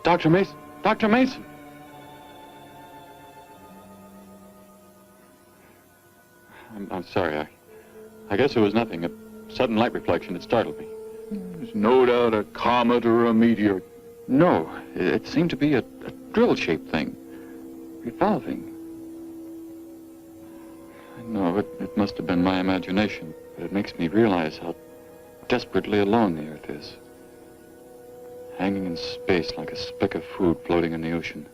Dr. Mason! Dr. Mason! I'm sorry. I guess it was nothing. A sudden light reflection. It startled me. There's no doubt a comet or a meteor. No, it seemed to be a drill-shaped thing. Revolving. I know, it must have been my imagination, but it makes me realize how desperately alone the Earth is. Hanging in space like a speck of food floating in the ocean.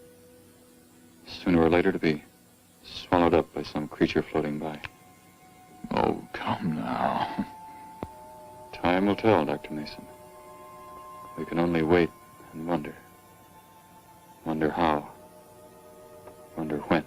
Sooner or later to be swallowed up by some creature floating by. Oh, come now. Time will tell, Dr. Mason. We can only wait and wonder. Wonder how. Wonder when.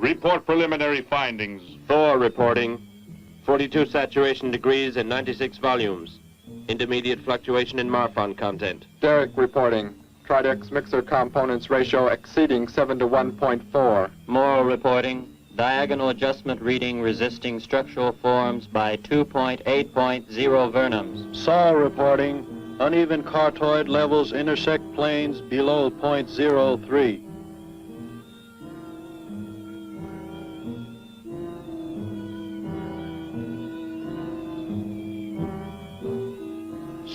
Report preliminary findings. Thor reporting. 42 saturation degrees and 96 volumes. Intermediate fluctuation in Marfan content. Derek reporting. Tridex mixer components ratio exceeding 7 to 1.4. Morrow reporting. Diagonal adjustment reading resisting structural forms by 2.8.0 vernums. Saul reporting. Uneven cartoid levels intersect planes below .03.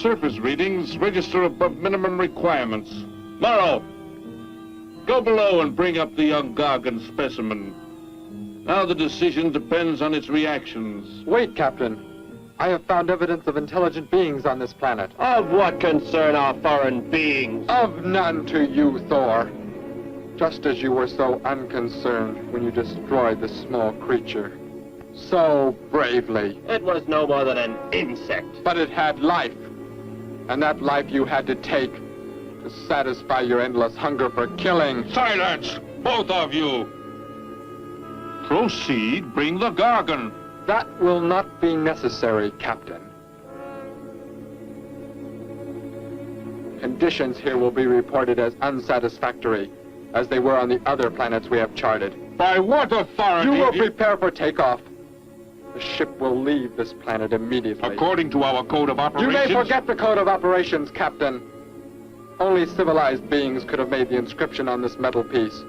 surface readings register above minimum requirements. Morrow, go below and bring up the young Gargon specimen. Now the decision depends on its reactions. Wait, Captain. I have found evidence of intelligent beings on this planet. Of what concern are foreign beings? Of none to you, Thor. Just as you were so unconcerned when you destroyed the small creature. So bravely. It was no more than an insect. But it had life. And that life you had to take to satisfy your endless hunger for killing. Silence, both of you! Proceed, bring the Gargon. That will not be necessary, Captain. Conditions here will be reported as unsatisfactory, as they were on the other planets we have charted. By what authority? You will prepare for takeoff. The ship will leave this planet immediately. According to our code of operations? You may forget the code of operations, Captain. Only civilized beings could have made the inscription on this metal piece.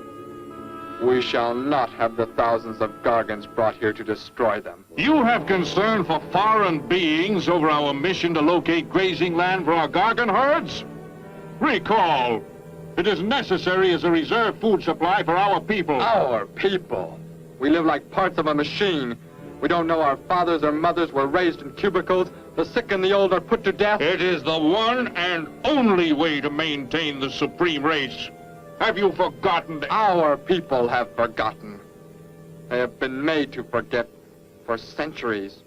We shall not have the thousands of Gargons brought here to destroy them. You have concern for foreign beings over our mission to locate grazing land for our Gargon herds? Recall, it is necessary as a reserve food supply for our people. Our people? We live like parts of a machine. We don't know our fathers or mothers were raised in cubicles. The sick and the old are put to death. It is the one and only way to maintain the supreme race. Have you forgotten that? Our people have forgotten. They have been made to forget for centuries.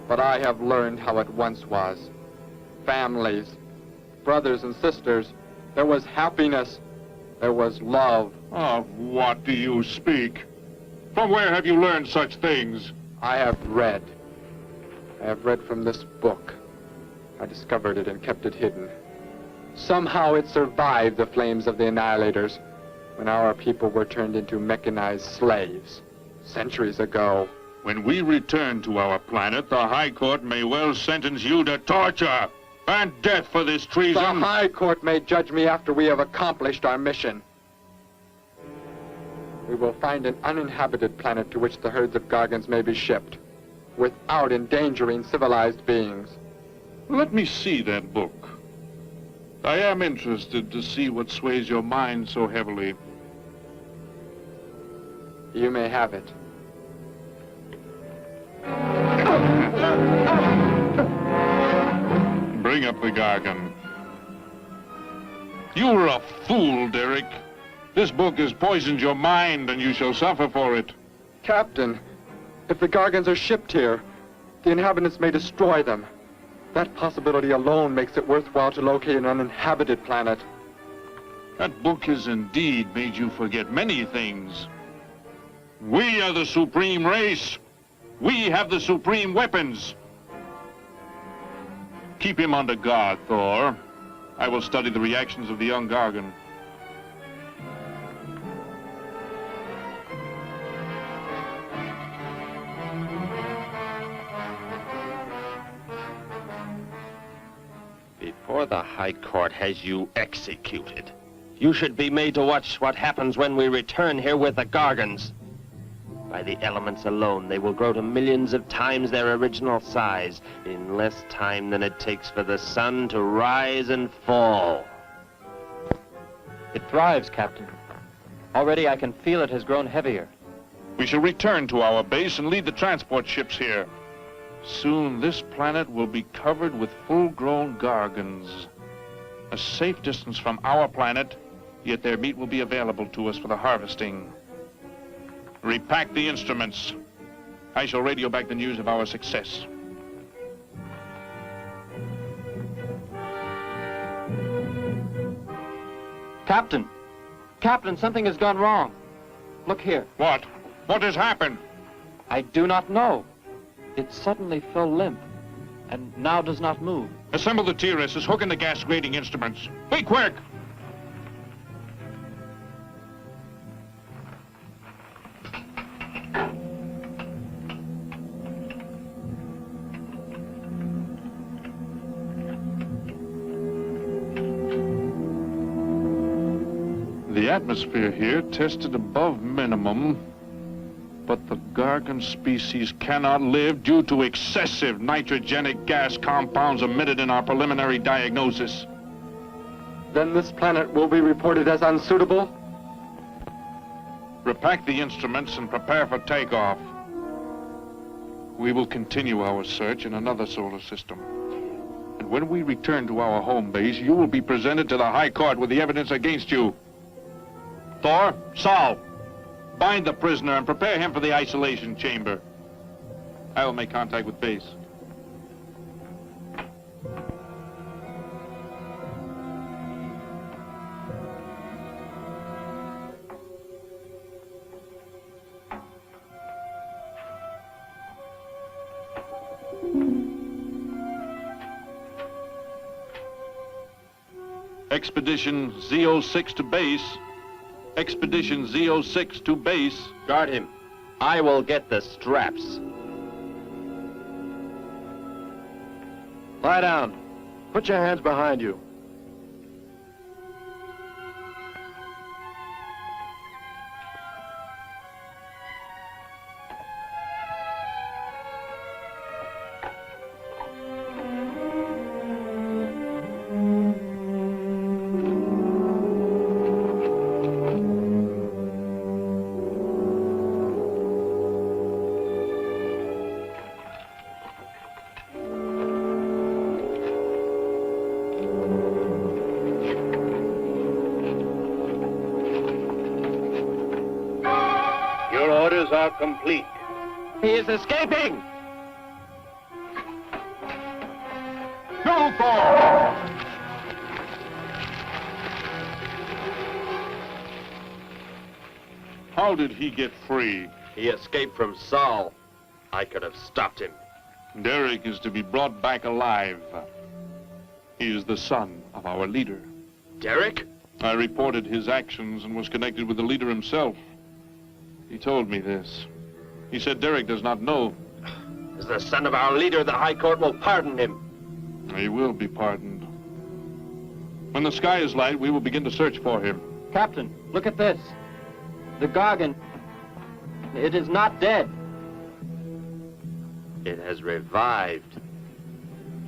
But I have learned how it once was. Families, brothers and sisters. There was happiness. There was love. Of what do you speak? From where have you learned such things? I have read. I have read from this book. I discovered it and kept it hidden. Somehow it survived the flames of the Annihilators when our people were turned into mechanized slaves centuries ago. When we return to our planet, the High Court may well sentence you to torture and death for this treason. The High Court may judge me after we have accomplished our mission. We will find an uninhabited planet to which the herds of Gargons may be shipped, without endangering civilized beings. Let me see that book. I am interested to see what sways your mind so heavily. You may have it. Bring up the Gargon. You were a fool, Derek. This book has poisoned your mind, and you shall suffer for it. Captain, if the Gargons are shipped here, the inhabitants may destroy them. That possibility alone makes it worthwhile to locate an uninhabited planet. That book has indeed made you forget many things. We are the supreme race. We have the supreme weapons. Keep him under guard, Thor. I will study the reactions of the young Gargon. Before the High Court has you executed, you should be made to watch what happens when we return here with the Gargons. By the elements alone, they will grow to millions of times their original size in less time than it takes for the sun to rise and fall. It thrives, Captain. Already I can feel it has grown heavier. We shall return to our base and lead the transport ships here. Soon this planet will be covered with full-grown Gargons. A safe distance from our planet, yet their meat will be available to us for the harvesting. Repack the instruments. I shall radio back the news of our success. Captain! Captain, something has gone wrong. Look here. What? What has happened? I do not know. It suddenly fell limp, and now does not move. Assemble the TRSs, hook in the gas grading instruments. Be quick! The atmosphere here tested above minimum. But the Gargon species cannot live due to excessive nitrogenic gas compounds emitted in our preliminary diagnosis. Then this planet will be reported as unsuitable? Repack the instruments and prepare for takeoff. We will continue our search in another solar system. And when we return to our home base, you will be presented to the High Court with the evidence against you. Thor, Saul, bind the prisoner and prepare him for the isolation chamber. I will make contact with base. Expedition Z06 to base. Expedition Z06 to base. Guard him. I will get the straps. Lie down. Put your hands behind you. Are complete. He is escaping! Go, Thor! How did he get free? He escaped from Saul. I could have stopped him. Derek is to be brought back alive. He is the son of our leader. Derek? I reported his actions and was connected with the leader himself. He told me this. He said Derek does not know. As the son of our leader, the High Court will pardon him. He will be pardoned. When the sky is light, we will begin to search for him. Captain, look at this. The Gargon. It is not dead. It has revived.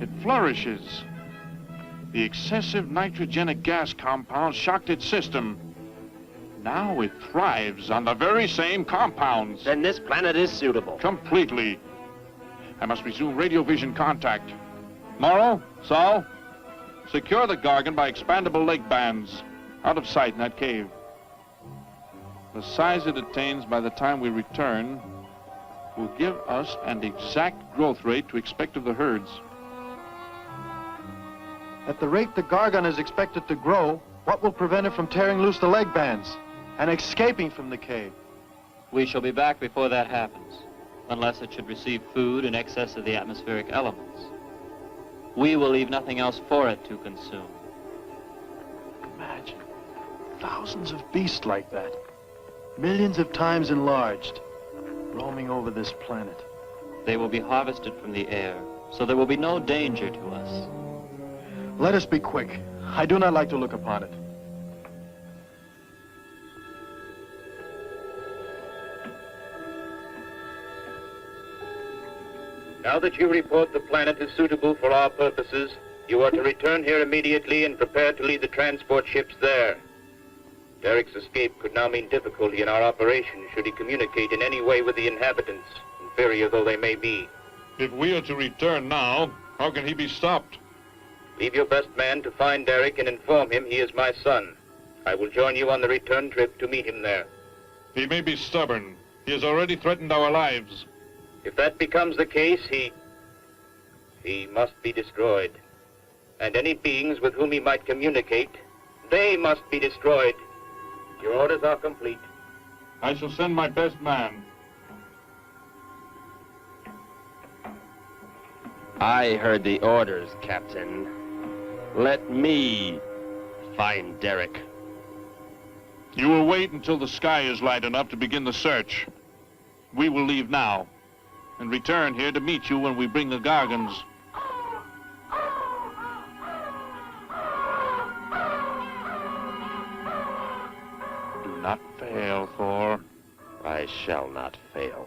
It flourishes. The excessive nitrogenic gas compound shocked its system. Now it thrives on the very same compounds. Then this planet is suitable. Completely. I must resume radio vision contact. Morrow, Saul, secure the Gargon by expandable leg bands. Out of sight in that cave. The size it attains by the time we return will give us an exact growth rate to expect of the herds. At the rate the Gargon is expected to grow, what will prevent it from tearing loose the leg bands and escaping from the cave? We shall be back before that happens, unless it should receive food in excess of the atmospheric elements. We will leave nothing else for it to consume. Imagine thousands of beasts like that, millions of times enlarged, roaming over this planet. They will be harvested from the air, so there will be no danger to us. Let us be quick. I do not like to look upon it. Now that you report the planet is suitable for our purposes, you are to return here immediately and prepare to lead the transport ships there. Derek's escape could now mean difficulty in our operation should he communicate in any way with the inhabitants, inferior though they may be. If we are to return now, how can he be stopped? Leave your best man to find Derek and inform him he is my son. I will join you on the return trip to meet him there. He may be stubborn. He has already threatened our lives. If that becomes the case, he must be destroyed. And any beings with whom he might communicate, they must be destroyed. Your orders are complete. I shall send my best man. I heard the orders, Captain. Let me find Derek. You will wait until the sky is light enough to begin the search. We will leave now and return here to meet you when we bring the Gargons. Do not fail, Thor. I I shall not fail.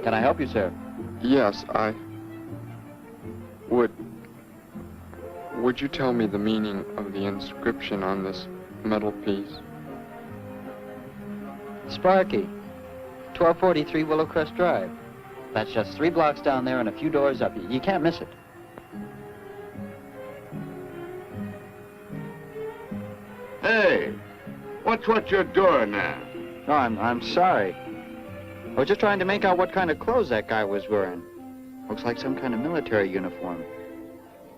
Can I help you, sir? Yes, Would you tell me the meaning of the inscription on this metal piece? Sparky, 1243 Willowcrest Drive. That's just 3 blocks down there and a few doors up. You can't miss it. Hey, what's what you're doing now? No, I'm sorry. I was just trying to make out what kind of clothes that guy was wearing. Looks like some kind of military uniform.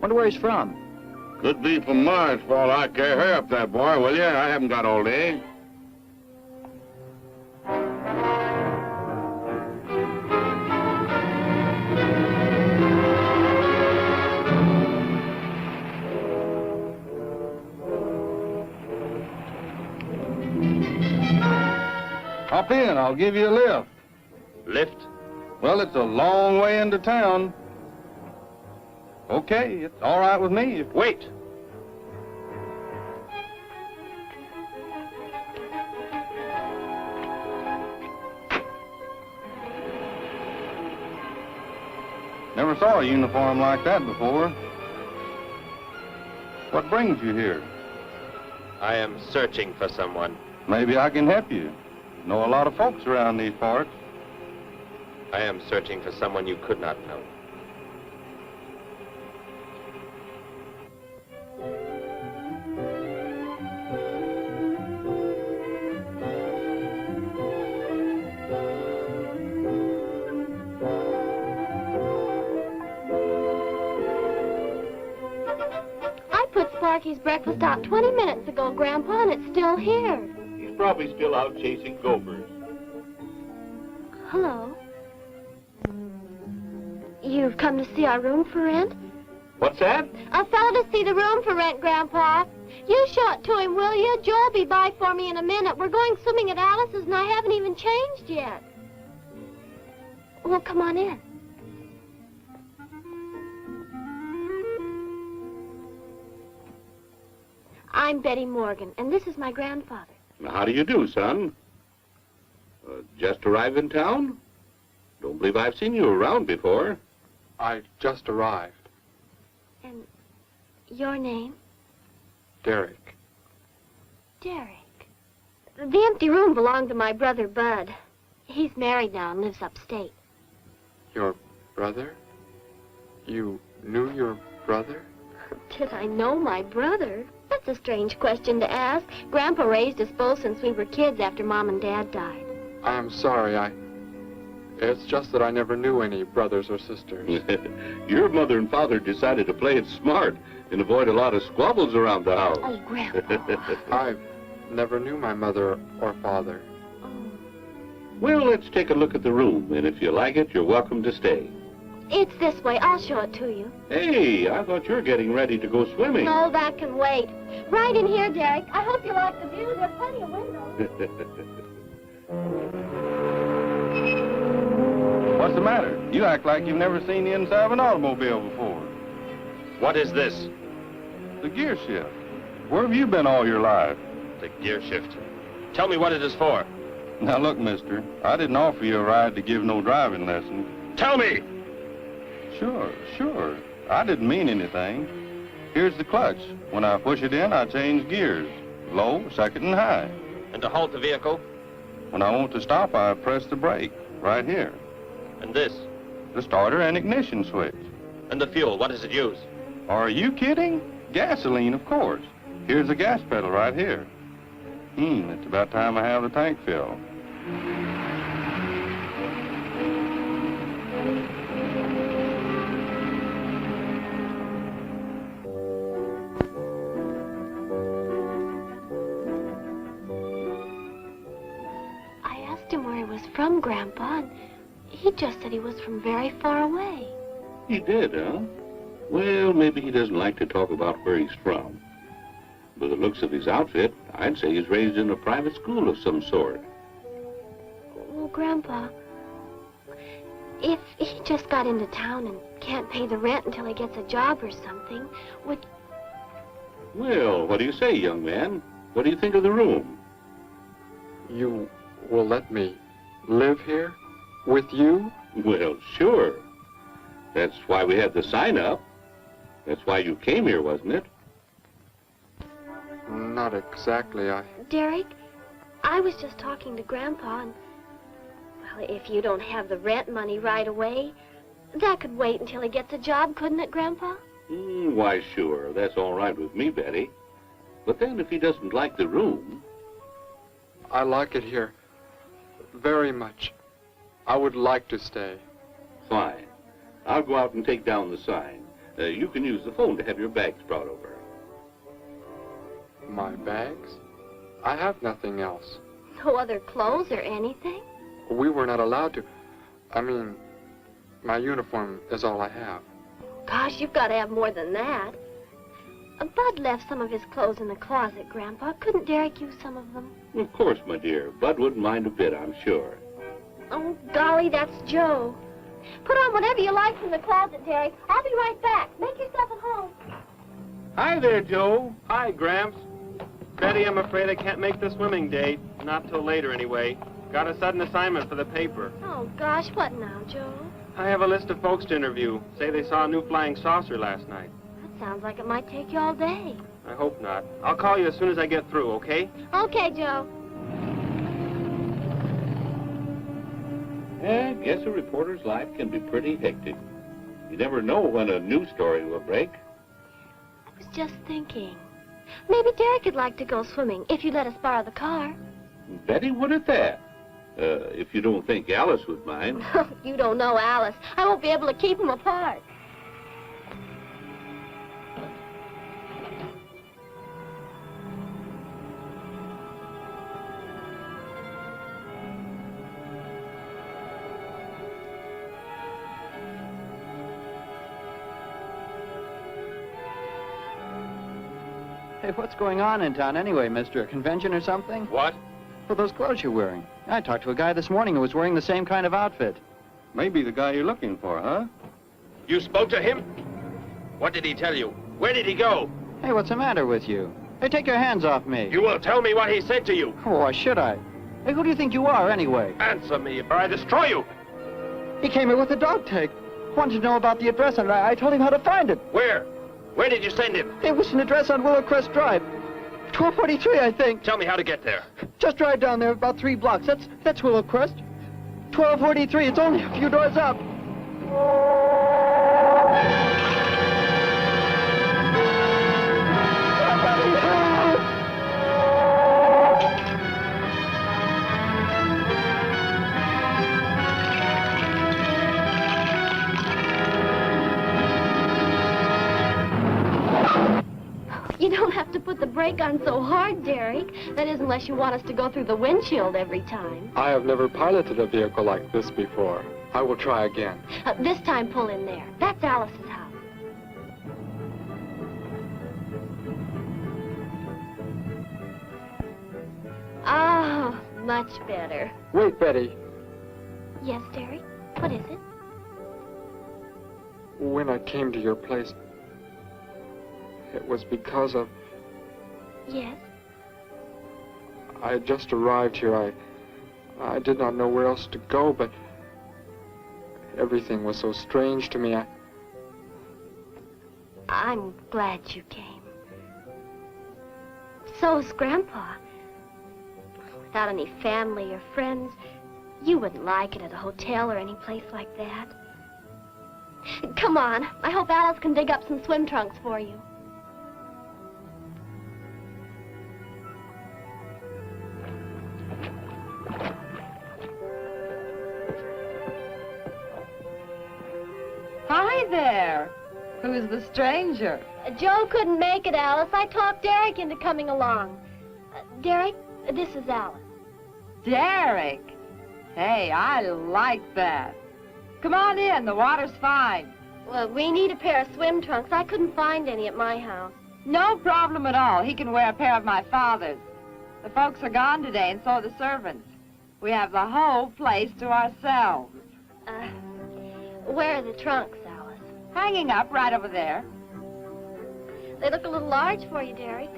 Wonder where he's from. Could be from Mars for all I care. Hurry up there, boy, will you? I haven't got all day. Hop in, I'll give you a lift. Lift? Well, it's a long way into town. Okay, it's all right with me. Wait! Never saw a uniform like that before. What brings you here? I am searching for someone. Maybe I can help you. Know a lot of folks around these parts. I am searching for someone you could not know. I put Sparky's breakfast out 20 minutes ago, Grandpa, and it's still here. He's probably still out chasing gophers. Hello. You've come to see our room for rent? What's that? A fellow to see the room for rent, Grandpa. You show it to him, will you? Joe'll be by for me in a minute. We're going swimming at Alice's, and I haven't even changed yet. Well, come on in. I'm Betty Morgan, and this is my grandfather. How do you do, son? Just arrived in town? Don't believe I've seen you around before. I just arrived. And your name? Derek. Derek. The empty room belonged to my brother, Bud. He's married now and lives upstate. Your brother? You knew your brother? Did I know my brother? That's a strange question to ask. Grandpa raised us both since we were kids after Mom and Dad died. I'm sorry, It's just that I never knew any brothers or sisters. Your mother and father decided to play it smart and avoid a lot of squabbles around the house. Oh, Grandpa. I never knew my mother or father. Oh. Well, let's take a look at the room, and if you like it, you're welcome to stay. It's this way. I'll show it to you. Hey, I thought you were getting ready to go swimming. No, that can wait. Right in here, Derek. I hope you like the view. There are plenty of windows. What's the matter? You act like you've never seen the inside of an automobile before. What is this? The gear shift. Where have you been all your life? The gear shift. Tell me what it is for. Now look, mister, I didn't offer you a ride to give no driving lesson. Tell me! Sure. I didn't mean anything. Here's the clutch. When I push it in, I change gears. Low, second, and high. And to halt the vehicle? When I want to stop, I press the brake, right here. And this? The starter and ignition switch. And the fuel, what does it use? Are you kidding? Gasoline, of course. Here's the gas pedal right here. It's about time I have the tank filled. I asked him where he was from, Grandpa, and he just said he was from very far away. He did, huh? Well, maybe he doesn't like to talk about where he's from. By the looks of his outfit, I'd say he's raised in a private school of some sort. Well, Grandpa, if he just got into town and can't pay the rent until he gets a job or something, would... Well, what do you say, young man? What do you think of the room? You will let me live here with you? Well, sure. That's why we had the sign up. That's why you came here, wasn't it? Not exactly, Derek, I was just talking to Grandpa, and... Well, if you don't have the rent money right away, that could wait until he gets a job, couldn't it, Grandpa? Why, sure. That's all right with me, Betty. But then if he doesn't like the room... I like it here very much. I would like to stay. Fine. I'll go out and take down the sign. You can use the phone to have your bags brought over. My bags? I have nothing else. No other clothes or anything? We were not allowed to. I mean, my uniform is all I have. Gosh, you've got to have more than that. Bud left some of his clothes in the closet, Grandpa. Couldn't Derek use some of them? Of course, my dear. Bud wouldn't mind a bit, I'm sure. Oh, golly, that's Joe. Put on whatever you like from the closet, Derek. I'll be right back. Make yourself at home. Hi there, Joe. Hi, Gramps. Betty, I'm afraid I can't make the swimming date. Not till later, anyway. Got a sudden assignment for the paper. Oh, gosh, what now, Joe? I have a list of folks to interview. Say they saw a new flying saucer last night. That sounds like it might take you all day. I hope not. I'll call you as soon as I get through, okay? Okay, Joe. I guess a reporter's life can be pretty hectic. You never know when a news story will break. I was just thinking. Maybe Derek would like to go swimming if you let us borrow the car. Betty would at that. If you don't think Alice would mind. You don't know Alice. I won't be able to keep them apart. Hey, what's going on in town anyway, mister? A convention or something? What? For those clothes you're wearing. I talked to a guy this morning who was wearing the same kind of outfit. Maybe the guy you're looking for, huh? You spoke to him? What did he tell you? Where did he go? Hey, what's the matter with you? Hey, take your hands off me. You will tell me what he said to you. Oh, why should I? Hey, who do you think you are, anyway? Answer me, or I destroy you. He came here with a dog tag. Wanted to know about the address, and I told him how to find it. Where? Where did you send him? It was an address on Willow Crest Drive. 1243, I think. Tell me how to get there. Just drive down there about 3 blocks. That's Willow Crest. 1243. It's only a few doors up. Somebody help! You don't have to put the brake on so hard, Derek. That is, unless you want us to go through the windshield every time. I have never piloted a vehicle like this before. I will try again. This time, pull in there. That's Alice's house. Ah, much better. Wait, Betty. Yes, Derek? What is it? When I came to your place, it was because of... Yes? I had just arrived here. I did not know where else to go, but everything was so strange to me. I'm glad you came. So's Grandpa. Without any family or friends, you wouldn't like it at a hotel or any place like that. Come on. I hope Alice can dig up some swim trunks for you. Hi there. Who's the stranger? Joe couldn't make it, Alice. I talked Derek into coming along. Derek, this is Alice. Derek. Hey, I like that. Come on in, the water's fine. Well, we need a pair of swim trunks. I couldn't find any at my house. No problem at all. He can wear a pair of my father's. The folks are gone today, and so are the servants. We have the whole place to ourselves. Where are the trunks, Alice? Hanging up right over there. They look a little large for you, Derek.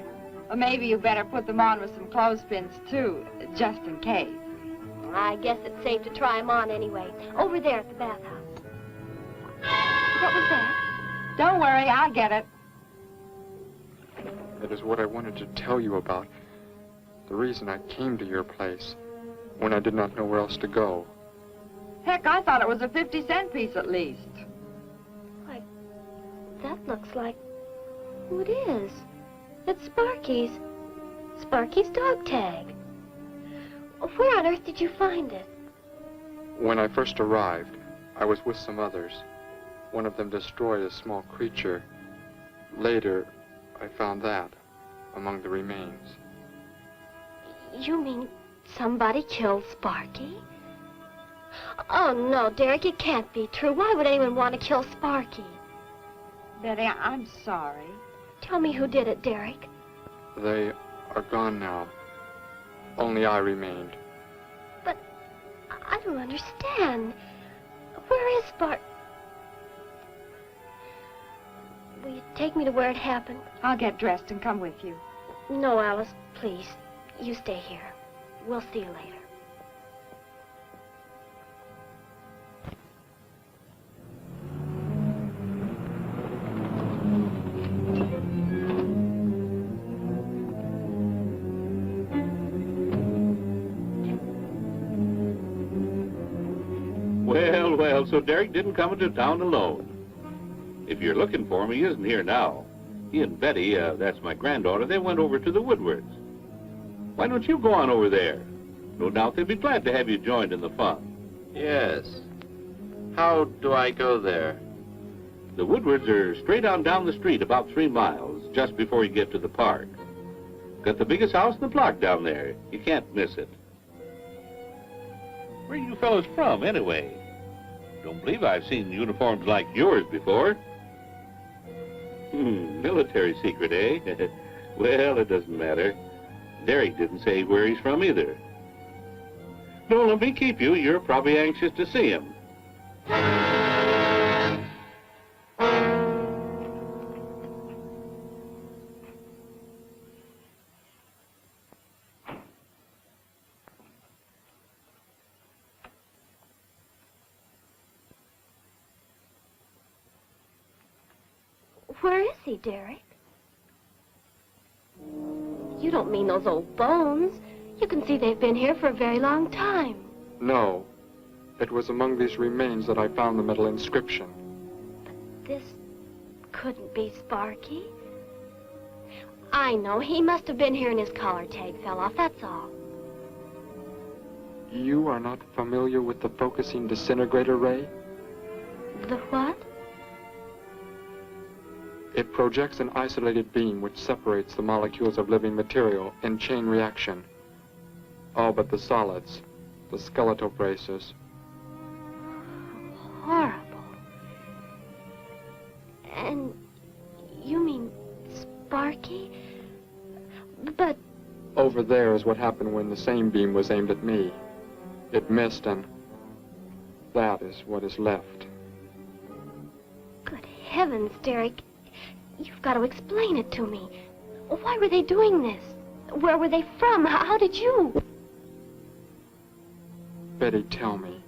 Or maybe you better put them on with some clothespins, too, just in case. I guess it's safe to try them on anyway. Over there at the bathhouse. What was that? Don't worry, I'll get it. That is what I wanted to tell you about. The reason I came to your place when I did not know where else to go. Heck, I thought it was a 50-cent piece at least. Why, that looks like who it is. It's Sparky's. Sparky's dog tag. Where on earth did you find it? When I first arrived, I was with some others. One of them destroyed a small creature. Later, I found that among the remains. You mean somebody killed Sparky? Oh, no, Derek, it can't be true. Why would anyone want to kill Sparky? Betty, I'm sorry. Tell me who did it, Derek. They are gone now. Only I remained. But I don't understand. Where is Sparky? Will you take me to where it happened? I'll get dressed and come with you. No, Alice, please. You stay here. We'll see you later. Well, so Derek didn't come into town alone. If you're looking for him, he isn't here now. He and Betty, that's my granddaughter, they went over to the Woodwards. Why don't you go on over there? No doubt they'd be glad to have you joined in the fun. Yes. How do I go there? The Woodwards are straight on down the street about 3 miles, just before you get to the park. Got the biggest house in the block down there. You can't miss it. Where are you fellows from, anyway? Don't believe I've seen uniforms like yours before. Military secret, eh? Well, it doesn't matter. Derek didn't say where he's from either. Don't let me keep you. You're probably anxious to see him. Where is he, Derek? You don't mean those old bones. You can see they've been here for a very long time. No. It was among these remains that I found the metal inscription. But this couldn't be Sparky. I know. He must have been here and his collar tag fell off, that's all. You are not familiar with the focusing disintegrator ray? The what? It projects an isolated beam which separates the molecules of living material in chain reaction. All but the solids, the skeletal braces. Horrible. And you mean Sparky? But... Over there is what happened when the same beam was aimed at me. It missed, and that is what is left. Good heavens, Derek. You've got to explain it to me. Why were they doing this? Where were they from? How did you? Betty, tell me,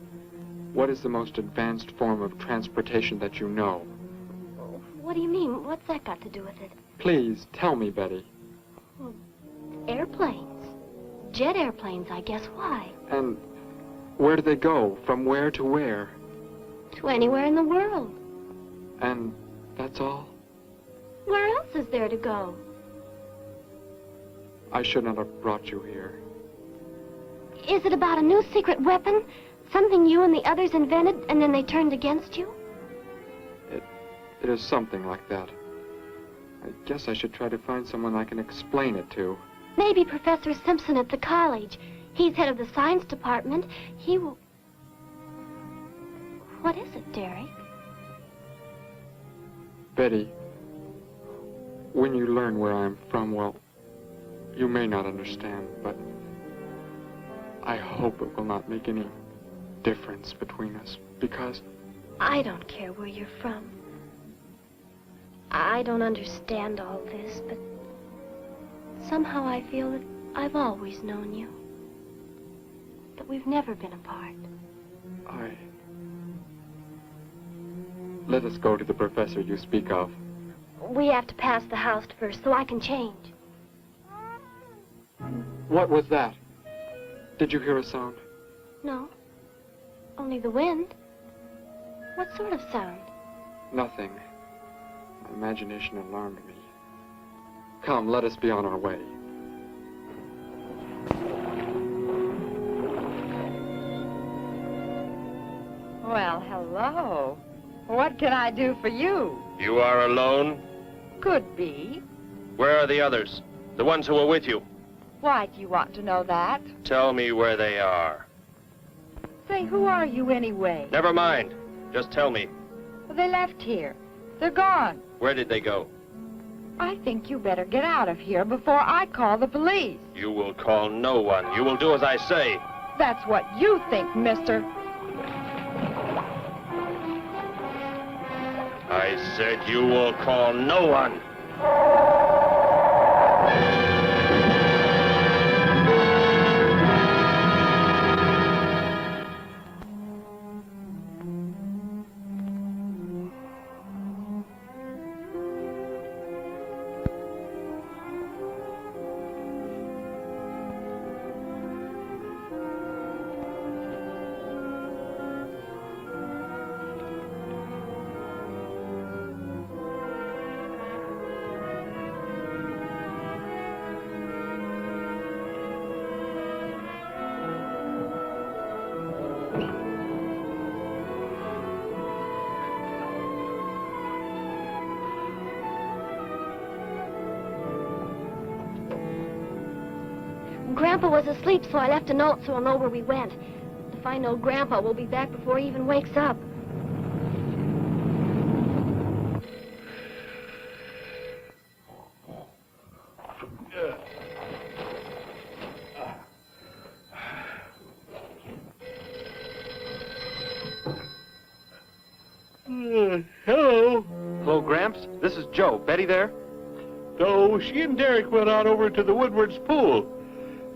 what is the most advanced form of transportation that you know? What do you mean? What's that got to do with it? Please, tell me, Betty. Well, airplanes. Jet airplanes, I guess. Why? And where do they go? From where to where? To anywhere in the world. And that's all? Where else is there to go? I should not have brought you here. Is it about a new secret weapon? Something you and the others invented and then they turned against you? It It is something like that. I guess I should try to find someone I can explain it to. Maybe Professor Simpson at the college. He's head of the science department. He will... What is it, Derek? Betty, when you learn where I'm from, well, you may not understand, but I hope it will not make any difference between us, because... I don't care where you're from. I don't understand all this, but somehow I feel that I've always known you. But we've never been apart. Let us go to the professor you speak of. We have to pass the house first, so I can change. What was that? Did you hear a sound? No. Only the wind. What sort of sound? Nothing. My imagination alarmed me. Come, let us be on our way. Well, hello. What can I do for you? You are alone? Could be. Where are the others? The ones who were with you? Why do you want to know that? Tell me where they are. Say, who are you anyway? Never mind. Just tell me. Well, they left here. They're gone. Where did they go? I think you better get out of here before I call the police. You will call no one. You will do as I say. That's what you think, mister. I said you will call no one. Grandpa was asleep, so I left a note so he'll know where we went. If I know Grandpa, we'll be back before he even wakes up. Hello. Hello, Gramps. This is Joe. Betty there? Oh, she and Derek went out over to the Woodward's pool.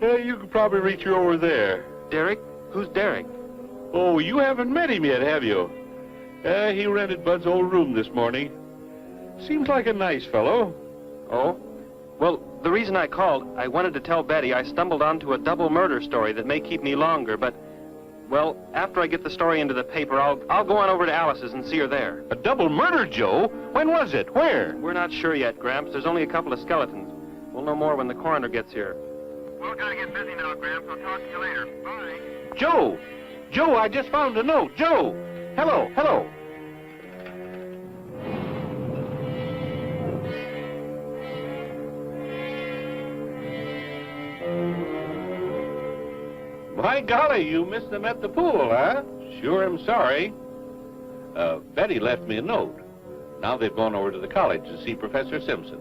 You could probably reach her over there. Derek? Who's Derek? Oh, you haven't met him yet, have you? He rented Bud's old room this morning. Seems like a nice fellow. Oh? Well, the reason I called, I wanted to tell Betty I stumbled onto a double murder story that may keep me longer, but, well, after I get the story into the paper, I'll go on over to Alice's and see her there. A double murder, Joe? When was it? Where? We're not sure yet, Gramps. There's only a couple of skeletons. We'll know more when the coroner gets here. We're gonna get busy now, Gramps. I'll talk to you later. Bye. Joe! Joe, I just found a note. Joe! Hello, hello. My golly, you missed them at the pool, huh? Sure am sorry. Betty left me a note. Now they've gone over to the college to see Professor Simpson.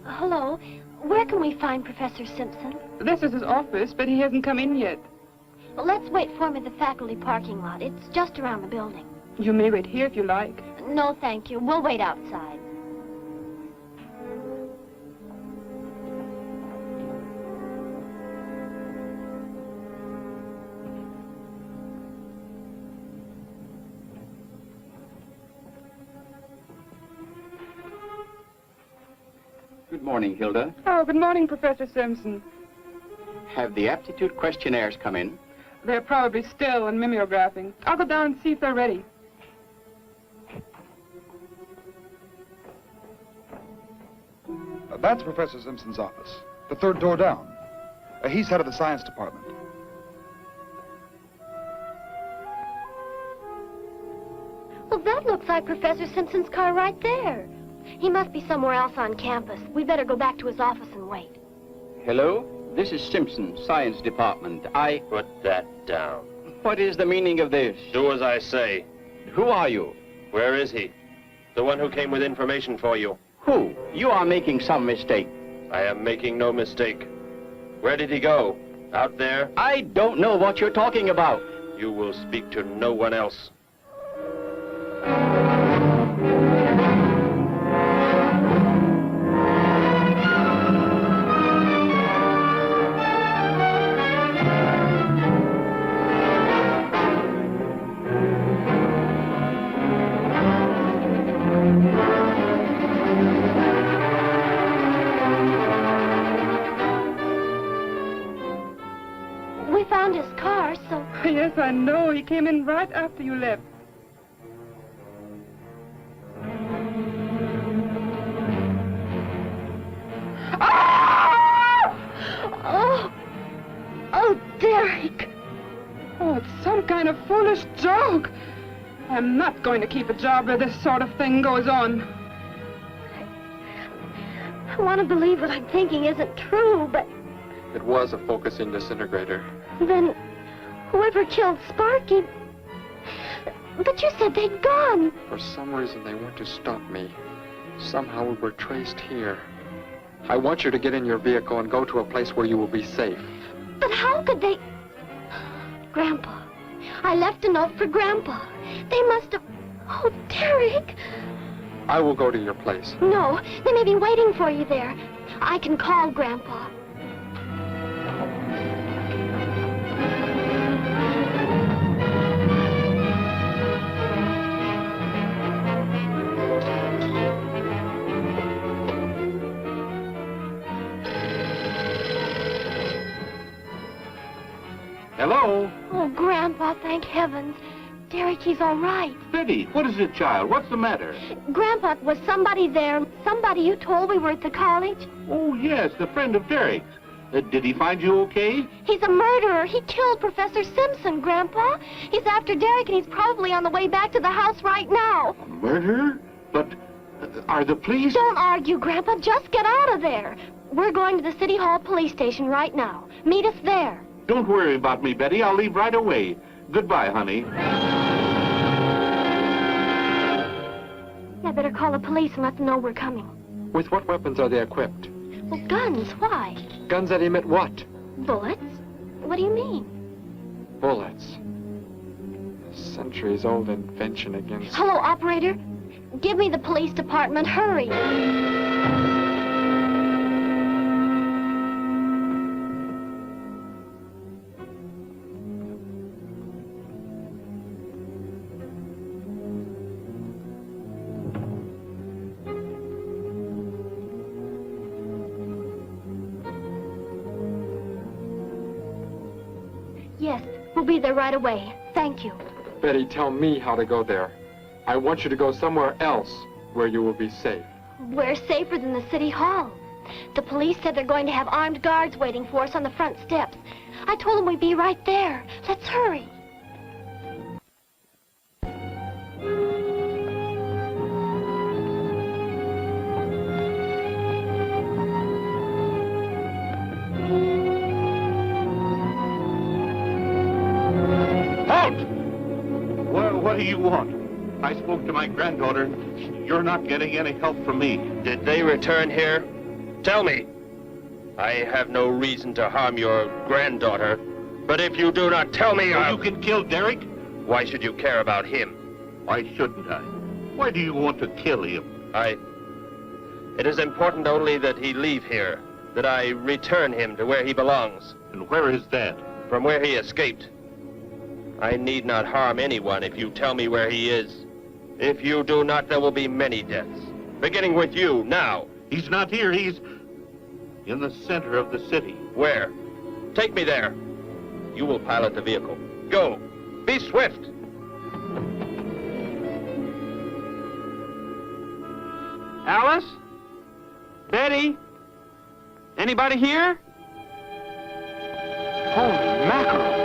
Hello. Where can we find Professor Simpson? This is his office, but he hasn't come in yet. Well, let's wait for him at the faculty parking lot. It's just around the building. You may wait here if you like. No, thank you. We'll wait outside. Good morning, Hilda. Oh, good morning, Professor Simpson. Have the aptitude questionnaires come in? They're probably still in mimeographing. I'll go down and see if they're ready. That's Professor Simpson's office. The third door down. He's head of the science department. Well, that looks like Professor Simpson's car right there. He must be somewhere else on campus. We better go back to his office and wait. Hello? This is Simpson, science department. Put that down. What is the meaning of this? Do as I say. Who are you? Where is he? The one who came with information for you. Who? You are making some mistake. I am making no mistake. Where did he go? Out there? I don't know what you're talking about. You will speak to no one else. We found his car, so... Yes, I know. He came in right after you left. Oh! Oh, Derek! Oh, it's some kind of foolish joke. I'm not going to keep a job where this sort of thing goes on. I want to believe what I'm thinking isn't true, but It was a focusing disintegrator. then whoever killed Sparky... But you said they'd gone. For some reason, they want to stop me. Somehow we were traced here. I want you to get in your vehicle and go to a place where you will be safe. But how could they... Grandpa. I left a note for Grandpa. They must have... Oh, Derek. I will go to your place. No, they may be waiting for you there. I can call Grandpa. Hello? Oh, Grandpa, thank heavens. Derek, he's all right. Betty, what is it, child? What's the matter? Grandpa, was somebody there? Somebody you told we were at the college? Oh, yes, the friend of Derek's. Did he find you okay? He's a murderer. He killed Professor Simpson, Grandpa. He's after Derek, and he's probably on the way back to the house right now. A murderer? But are the police... Don't argue, Grandpa. Just get out of there. We're going to the City Hall police station right now. Meet us there. Don't worry about me, Betty. I'll leave right away. Goodbye, honey. I better call the police and let them know we're coming. With what weapons are they equipped? Well, guns. Why? Guns that emit what? Bullets? What do you mean? Bullets. A centuries-old invention against... Hello, operator. Give me the police department. Hurry. Yes, we'll be there right away. Thank you. Betty, tell me how to go there. I want you to go somewhere else where you will be safe. We're safer than the City Hall. The police said they're going to have armed guards waiting for us on the front steps. I told them we'd be right there. Let's hurry. What do you want? I spoke to my granddaughter. You're not getting any help from me. Did they return here? Tell me. I have no reason to harm your granddaughter, but if you do not tell me, You can kill Derek? Why should you care about him? Why shouldn't I? Why do you want to kill him? It is important only that he leave here, that I return him to where he belongs. And where is that? From where he escaped. I need not harm anyone if you tell me where he is. If you do not, there will be many deaths. Beginning with you, now. He's not here. He's in the center of the city. Where? Take me there. You will pilot the vehicle. Go. Be swift. Alice? Betty? Anybody here? Holy mackerel.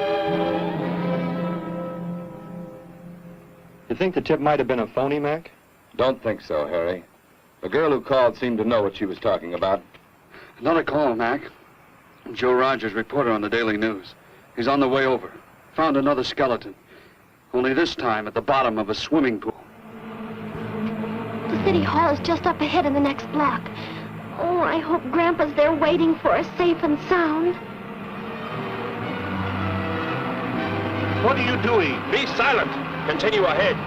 You think the tip might have been a phony, Mac? Don't think so, Harry. The girl who called seemed to know what she was talking about. Another call, Mac. Joe Rogers, reporter on the Daily News. He's on the way over. Found another skeleton. Only this time at the bottom of a swimming pool. The city hall is just up ahead in the next block. Oh, I hope Grandpa's there waiting for us safe and sound. What are you doing? Be silent. Continue ahead.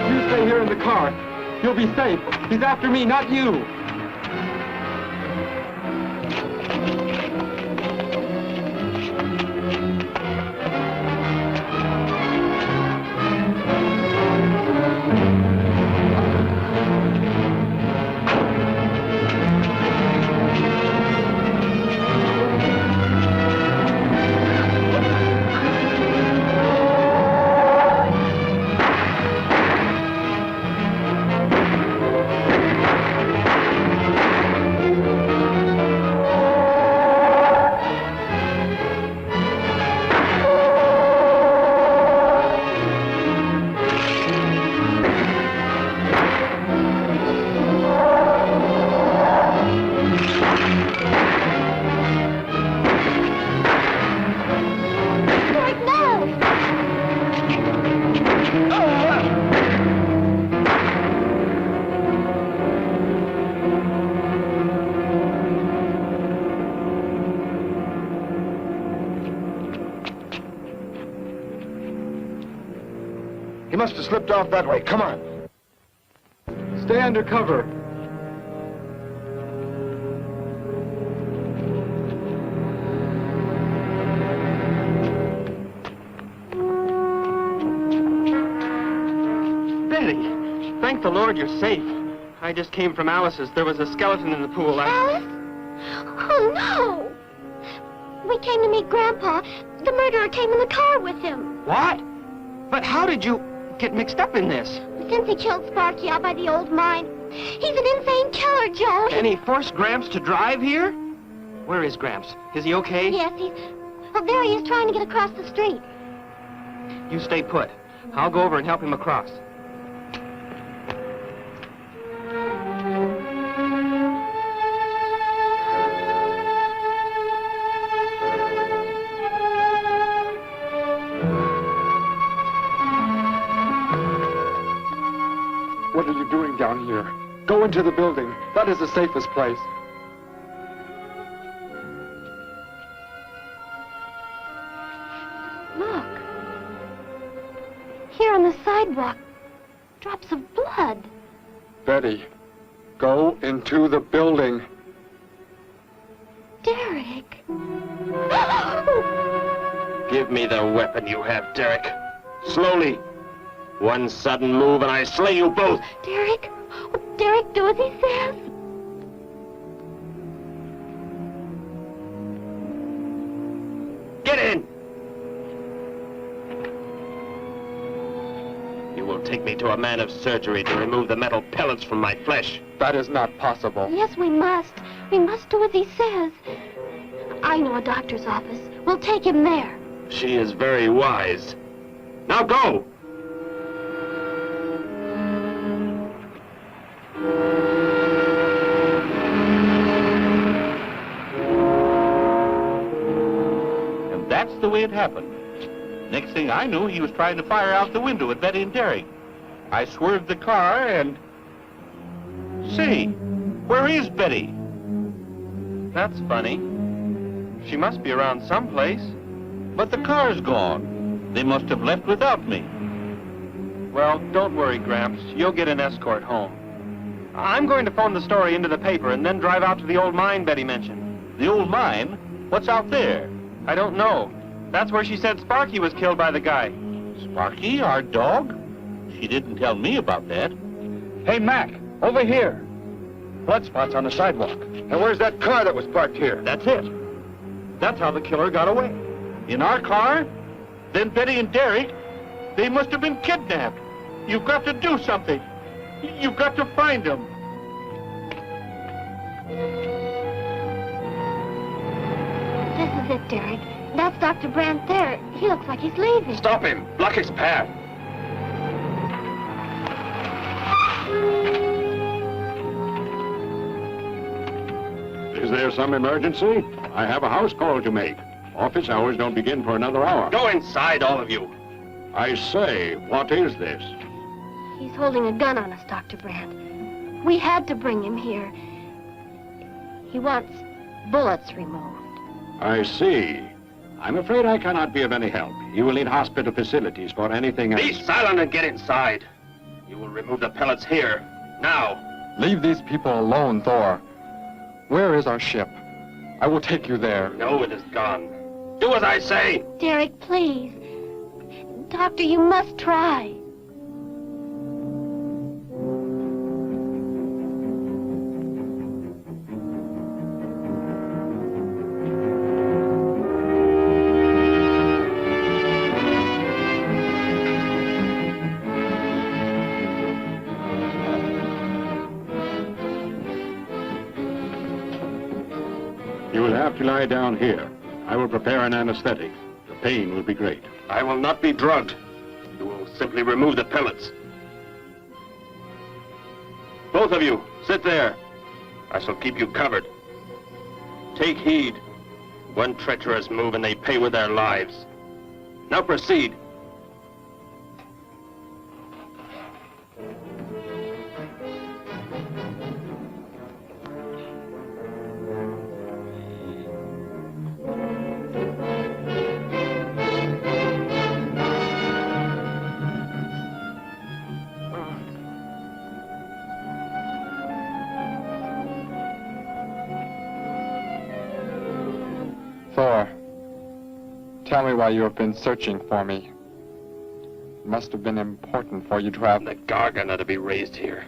You stay here in the car. You'll be safe. He's after me, not you. He must have slipped off that way. Come on. Stay under cover. Betty, thank the Lord you're safe. I just came from Alice's. There was a skeleton in the pool. Alice? Oh, no! We came to meet Grandpa. The murderer came in the car with him. What? But how did you get mixed up in this? Since he killed Sparky out by the old mine. He's an insane killer, Joe. And he forced Gramps to drive here? Where is Gramps? Is he okay? Yes, well, there he is trying to get across the street. You stay put. I'll go over and help him across. What are you doing down here? Go into the building. That is the safest place. Look. Here on the sidewalk. Drops of blood. Betty, go into the building. Derek. Give me the weapon you have, Derek. Slowly. One sudden move and I slay you both. Derek? Derek, do as he says. Get in! You will take me to a man of surgery to remove the metal pellets from my flesh. That is not possible. Yes, we must. We must do as he says. I know a doctor's office. We'll take him there. She is very wise. Now go! And that's the way it happened. Next thing I knew, he was trying to fire out the window at Betty and Derek. I swerved the car and... Say, where is Betty? That's funny. She must be around someplace. But the car's gone. They must have left without me. Well, don't worry, Gramps. You'll get an escort home. I'm going to phone the story into the paper and then drive out to the old mine Betty mentioned. The old mine? What's out there? I don't know. That's where she said Sparky was killed by the guy. Sparky, our dog? She didn't tell me about that. Hey, Mac, over here. Blood spots on the sidewalk. And where's that car that was parked here? That's it. That's how the killer got away. In our car? Then Betty and Derek, they must have been kidnapped. You've got to do something. You've got to find them. This is it, Derek. That's Dr. Brandt there. He looks like he's leaving. Stop him! Block his path! Is there some emergency? I have a house call to make. Office hours don't begin for another hour. Go inside, all of you. I say, what is this? He's holding a gun on us, Dr. Brandt. We had to bring him here. He wants bullets removed. I see. I'm afraid I cannot be of any help. You will need hospital facilities for anything else. Be silent and get inside. You will remove the pellets here, now. Leave these people alone, Thor. Where is our ship? I will take you there. No, it is gone. Do as I say! Derek, please. Doctor, you must try. You will have to lie down here. I will prepare an anesthetic. The pain will be great. I will not be drugged. You will simply remove the pellets. Both of you, sit there. I shall keep you covered. Take heed. One treacherous move and they pay with their lives. Now proceed. Thor, tell me why you have been searching for me. It must have been important for you to have... The Gargon are to be raised here.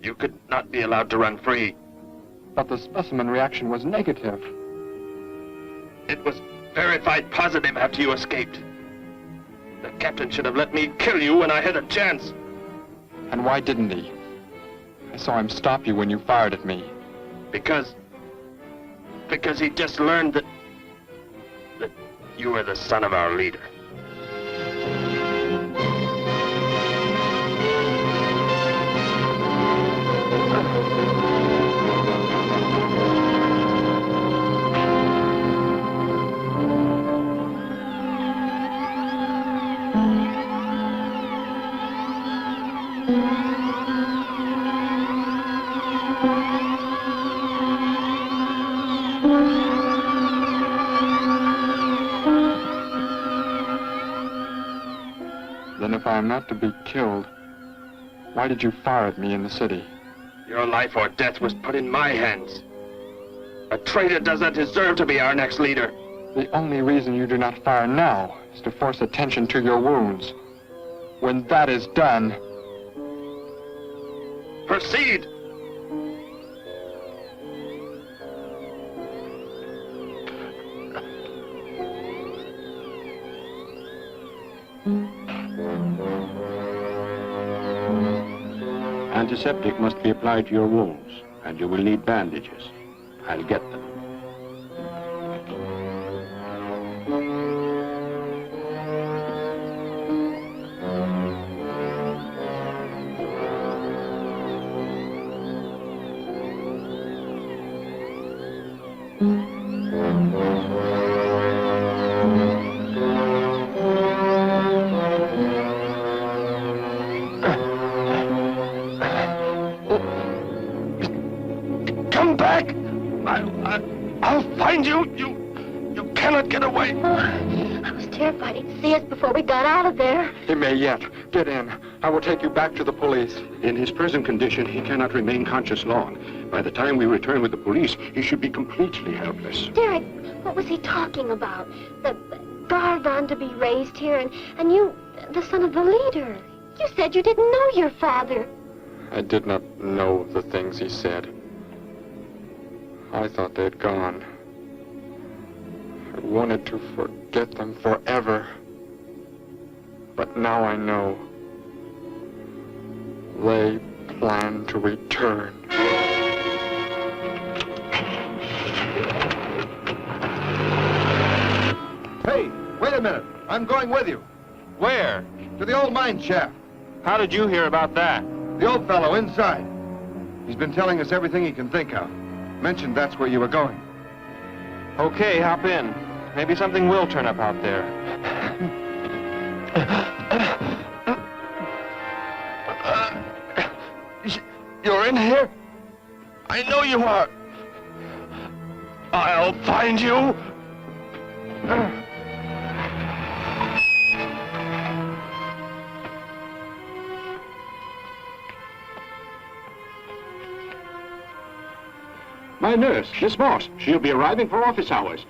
You could not be allowed to run free. But the specimen reaction was negative. It was verified positive after you escaped. The captain should have let me kill you when I had a chance. And why didn't he? I saw him stop you when you fired at me. Because he just learned that you were the son of our leader. Then if I am not to be killed, why did you fire at me in the city? Your life or death was put in my hands. A traitor does not deserve to be our next leader. The only reason you do not fire now is to force attention to your wounds. When that is done... Proceed! Antiseptic must be applied to your wounds, and you will need bandages. I'll get them. Come back! I'll find you! You cannot get away! I was terrified he'd see us before we got out of there. He may yet. Get in. I will take you back to the police. In his present condition, he cannot remain conscious long. By the time we return with the police, he should be completely helpless. Derek, what was he talking about? The Gargon to be raised here, and you, the son of the leader. You said you didn't know your father. I did not know the things he said. I thought they'd gone. I wanted to forget them forever. But now I know. They plan to return. Hey, wait a minute. I'm going with you. Where? To the old mine shaft. How did you hear about that? The old fellow inside. He's been telling us everything he can think of. Mentioned that's where you were going. Okay, hop in. Maybe something will turn up out there. You're in here? I know you are. I'll find you. My nurse, Miss Moss. She'll be arriving for office hours.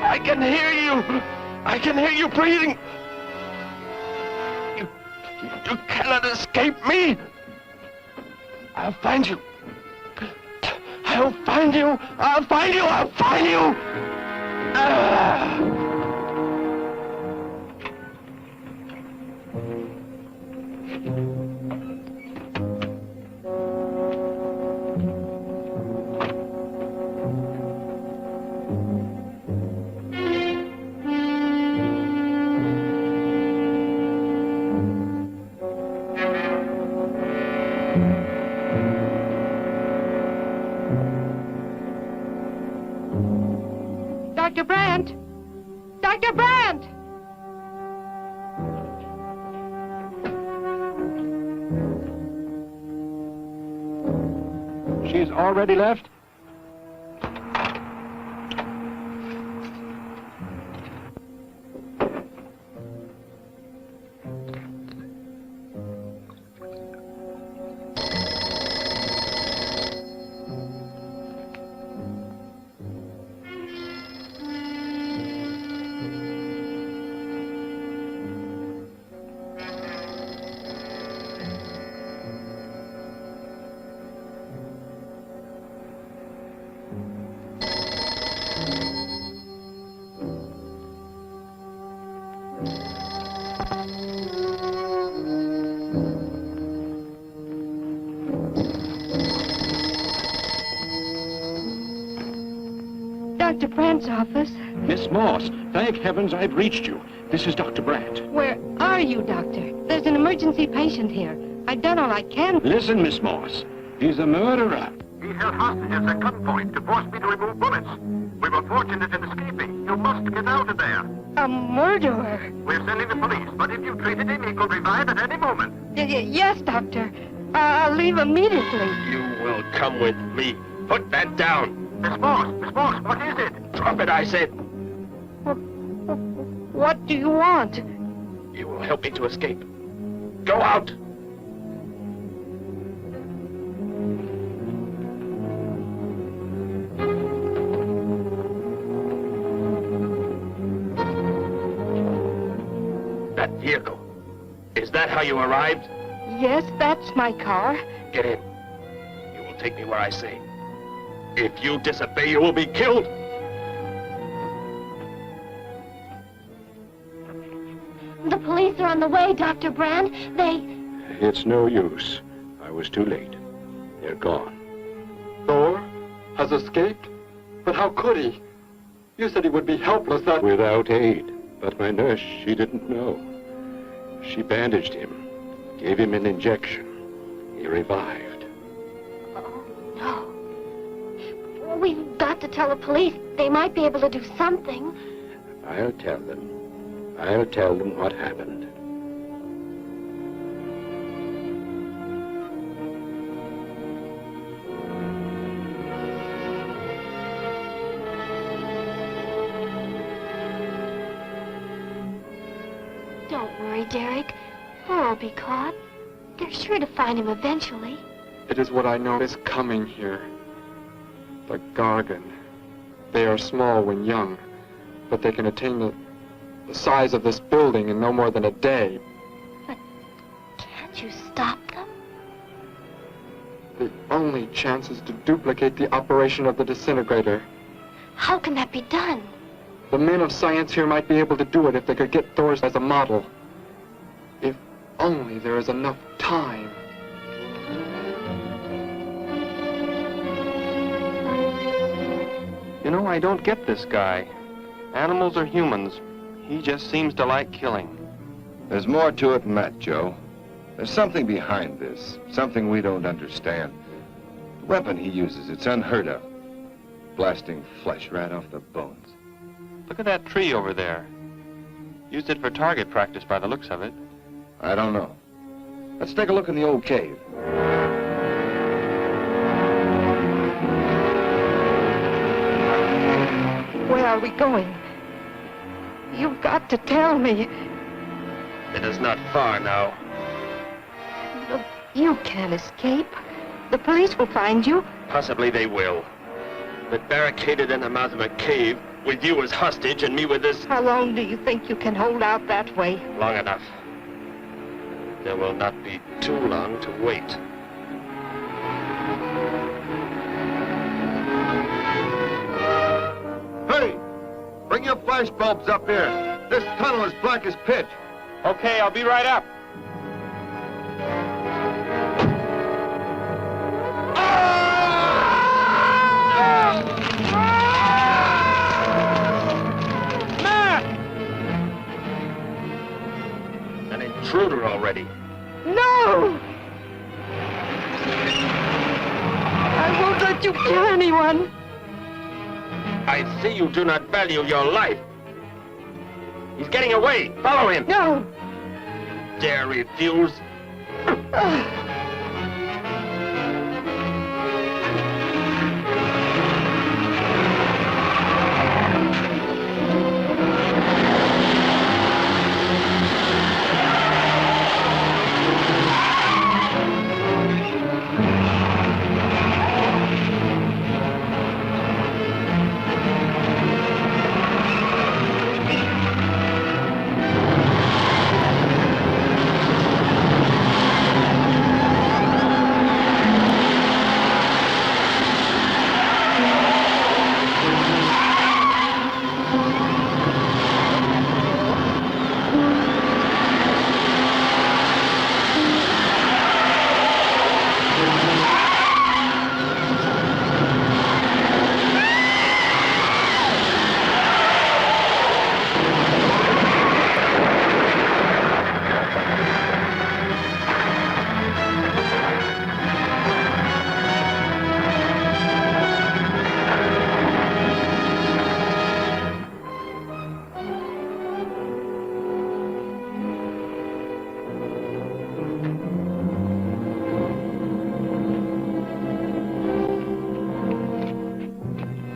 I can hear you. I can hear you breathing. You cannot escape me. I'll find you. I'll find you. I'll find you. I'll find you. Dr. Brandt! Dr. Brandt! She's already left? Dr. Brandt's office. Miss Moss, thank heavens I've reached you. This is Dr. Brandt. Where are you, Doctor? There's an emergency patient here. I've done all I can. Listen, Miss Moss. He's a murderer. He held hostages at gunpoint to force me to remove bullets. We were fortunate in escaping. You must get out of there. A murderer? We're sending the police, but if you treated him, he could revive at any moment. Yes, Doctor. I'll leave immediately. You will come with me. Put that down. Miss Moss, what is it? Drop it, I said. What do you want? You will help me to escape. Go out. That vehicle. Is that how you arrived? Yes, that's my car. Get in. You will take me where I say. If you disobey, you will be killed. The police are on the way, Dr. Brandt. It's no use. I was too late. They're gone. Thor has escaped? But how could he? You said he would be helpless. Without aid. But my nurse, she didn't know. She bandaged him, gave him an injection. He revived. No. We've got to tell the police. They might be able to do something. I'll tell them. I'll tell them what happened. Don't worry, Derek. Thor will be caught. They're sure to find him eventually. It is what I know is coming here. The Gargon. They are small when young, but they can attain the the size of this building in no more than a day. Can't you stop them? The only chance is to duplicate the operation of the disintegrator. How can that be done? The men of science here might be able to do it if they could get Thor's as a model. If only there is enough time. You know, I don't get this guy. Animals or humans, he just seems to like killing. There's more to it than that, Joe. There's something behind this, something we don't understand. The weapon he uses, it's unheard of. Blasting flesh right off the bones. Look at that tree over there. Used it for target practice by the looks of it. I don't know. Let's take a look in the old cave. Where are we going? You've got to tell me. It is not far now. Look, you can't escape. The police will find you. Possibly they will. But barricaded in the mouth of a cave, with you as hostage and me with this... How long do you think you can hold out that way? Long enough. There will not be too long to wait. Hey! Bring your flash bulbs up here. This tunnel is black as pitch. Okay, I'll be right up. An intruder already. No! I won't let you kill anyone. I see you do not value your life. He's getting away. Follow him. No. Dare refuse?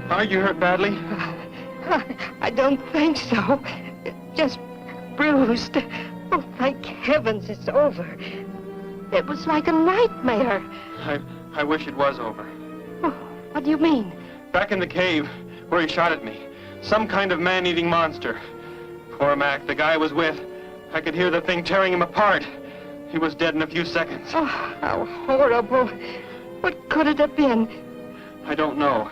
Are you hurt badly? I don't think so. Just bruised. Oh, thank heavens it's over. It was like a nightmare. I wish it was over. Oh, what do you mean? Back in the cave, where he shot at me. Some kind of man-eating monster. Poor Mac, the guy I was with. I could hear the thing tearing him apart. He was dead in a few seconds. Oh, how horrible. What could it have been? I don't know.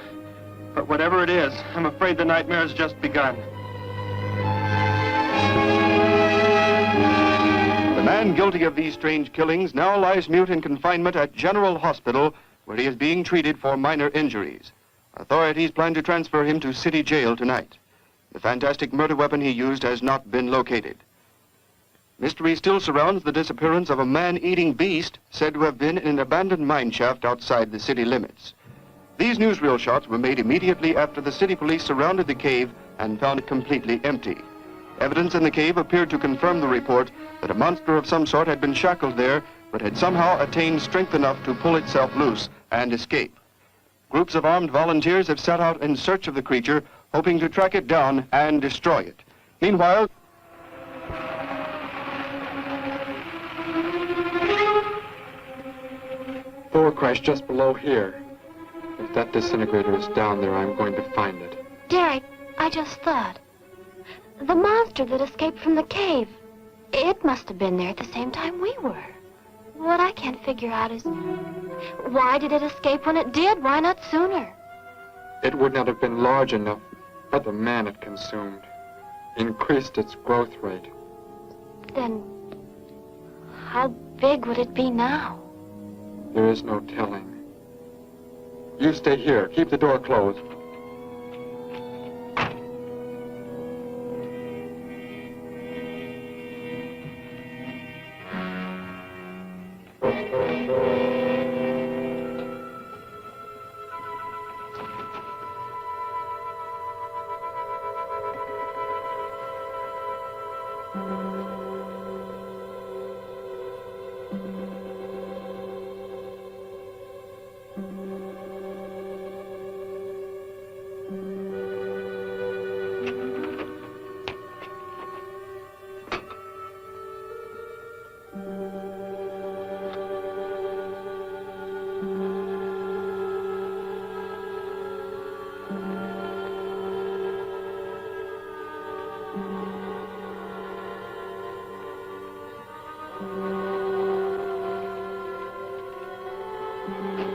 But whatever it is, I'm afraid the nightmare has just begun. The man guilty of these strange killings now lies mute in confinement at General Hospital, where he is being treated for minor injuries. Authorities plan to transfer him to City Jail tonight. The fantastic murder weapon he used has not been located. Mystery still surrounds the disappearance of a man-eating beast said to have been in an abandoned mine shaft outside the city limits. These newsreel shots were made immediately after the city police surrounded the cave and found it completely empty. Evidence in the cave appeared to confirm the report that a monster of some sort had been shackled there, but had somehow attained strength enough to pull itself loose and escape. Groups of armed volunteers have set out in search of the creature, hoping to track it down and destroy it. Meanwhile, Thor crashed just below here. If that disintegrator is down there, I'm going to find it. Derek, I just thought. The monster that escaped from the cave. It must have been there at the same time we were. What I can't figure out is, why did it escape when it did? Why not sooner? It would not have been large enough, but the man it consumed increased its growth rate. Then, how big would it be now? There is no telling. You stay here. Keep the door closed.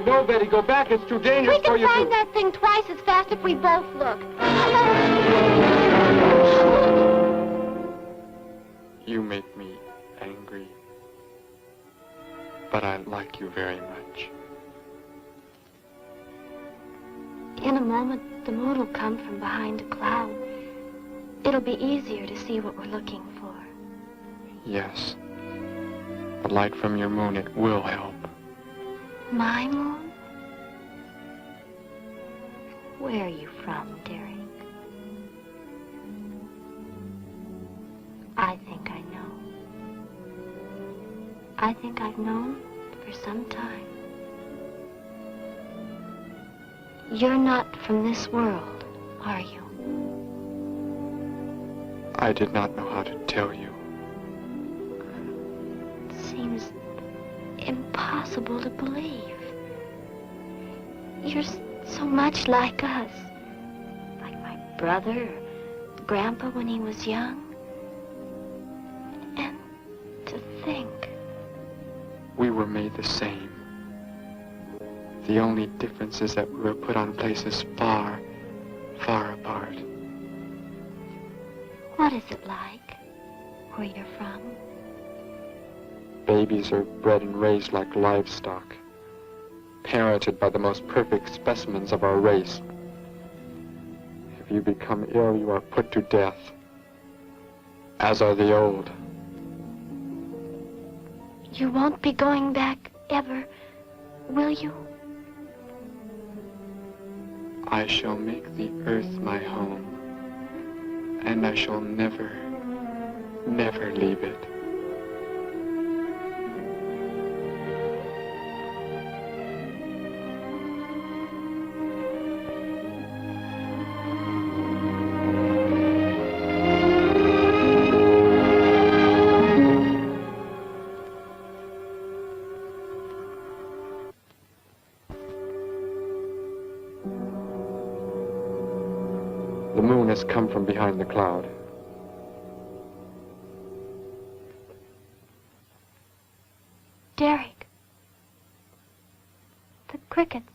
No, Betty, go back. It's too dangerous for you. We can find that thing twice as fast if we both look. You make me angry, but I like you very much. In a moment, the moon will come from behind a cloud. It'll be easier to see what we're looking for. Yes. The light from your moon, it will help. My moon? Where are you from, Derek? I think I know. I think I've known for some time. You're not from this world, are you? I did not know how to tell you. It seems impossible to believe. You're so much like us. Like my brother or Grandpa when he was young. And to think. We were made the same. The only difference is that we were put on places far, far apart. What is it like where you're from? Babies are bred and raised like livestock, parented by the most perfect specimens of our race. If you become ill, you are put to death, as are the old. You won't be going back ever, will you? I shall make the earth my home, and I shall never, never leave it. The moon has come from behind the cloud. Derek. The crickets.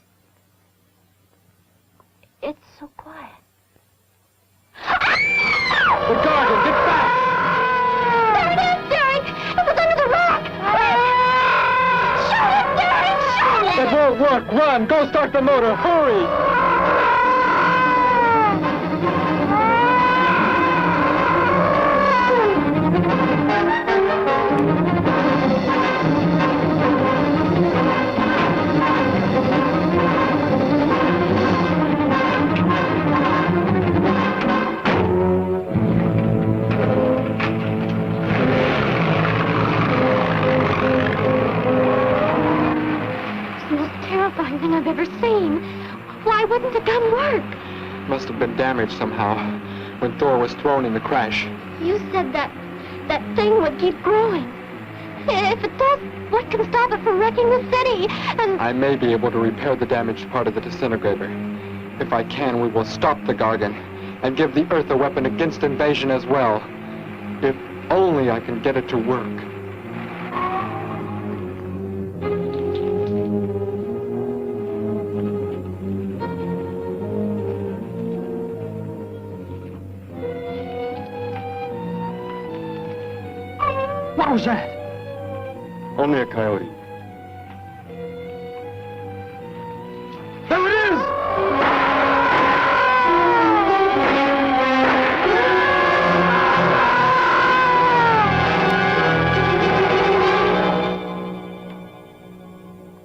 It's so quiet. The Gargon, get back! There it is, Derek! It was under the rock! Shoot it, Derek! Shoot it! It won't work! Run! Go start the motor! Hurry! Thing I've ever seen. Why wouldn't the gun work? Must have been damaged somehow when Thor was thrown in the crash. You said that thing would keep growing. If it does, what can stop it from wrecking the city? And I may be able to repair the damaged part of the disintegrator. If I can, we will stop the Gargon. and give the Earth a weapon against invasion as well. If only I can get it to work. What was that? Only a coyote. There it is!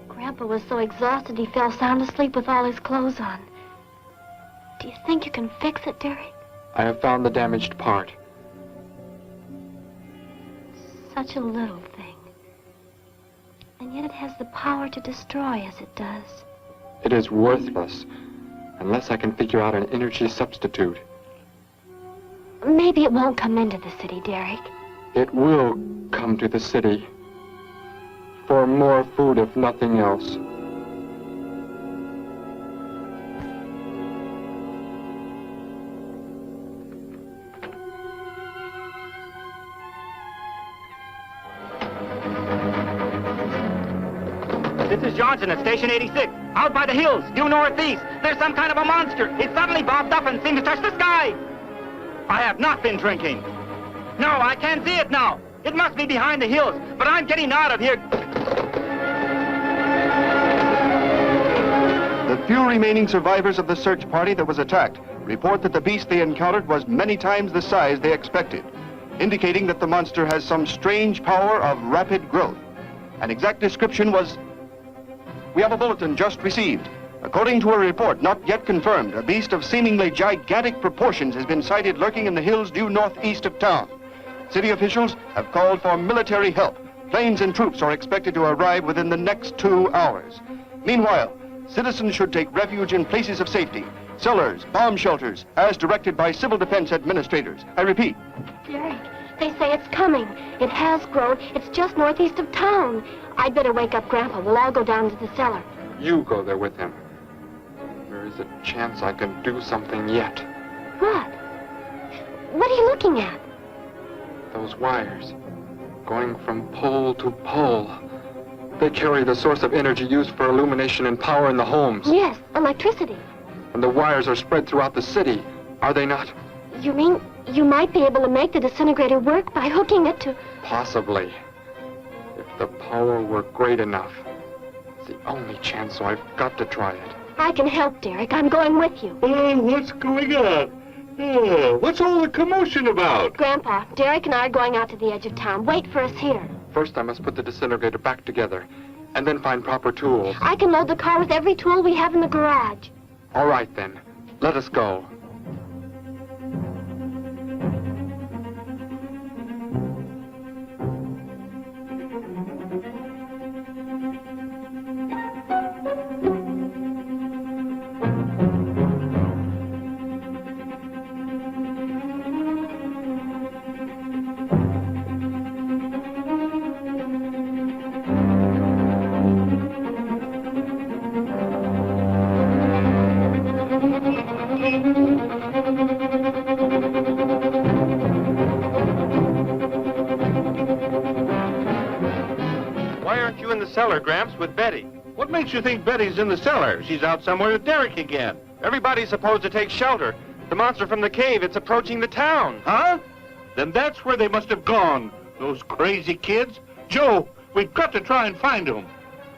Grandpa was so exhausted he fell sound asleep with all his clothes on. Do you think you can fix it, Derek? I have found the damaged part. Such a little thing. And yet it has the power to destroy as it does. It is worthless, unless I can figure out an energy substitute. Maybe it won't come into the city, Derek. It will come to the city. For more food, if nothing else. This is Johnson at Station 86. Out by the hills, due northeast. There's some kind of a monster. It suddenly bobbed up and seemed to touch the sky. I have not been drinking. No, I can't see it now. It must be behind the hills, but I'm getting out of here. The few remaining survivors of the search party that was attacked report that the beast they encountered was many times the size they expected, indicating that the monster has some strange power of rapid growth. An exact description was... We have a bulletin just received. According to a report not yet confirmed, a beast of seemingly gigantic proportions has been sighted lurking in the hills due northeast of town. City officials have called for military help. Planes and troops are expected to arrive within the next 2 hours. Meanwhile, citizens should take refuge in places of safety, cellars, bomb shelters, as directed by civil defense administrators. I repeat. Derek, they say it's coming. It has grown. It's just northeast of town. I'd better wake up Grandpa. We'll all go down to the cellar. You go there with him. There is a chance I can do something yet. What? What are you looking at? Those wires, going from pole to pole. They carry the source of energy used for illumination and power in the homes. Yes, electricity. And the wires are spread throughout the city, are they not? You mean you might be able to make the disintegrator work by hooking it to... Possibly. If the power were great enough. It's the only chance, so I've got to try it. I can help, Derek. I'm going with you. Oh, what's going on? Oh, what's all the commotion about? Grandpa, Derek and I are going out to the edge of town. Wait for us here. First, I must put the disintegrator back together, and then find proper tools. I can load the car with every tool we have in the garage. All right, then. Let us go. Cellar, Gramps, with Betty. What makes you think Betty's in the cellar? She's out somewhere with Derek again. Everybody's supposed to take shelter. The monster from the cave, it's approaching the town. Huh? Then that's where they must have gone. Those crazy kids. Joe, we've got to try and find them.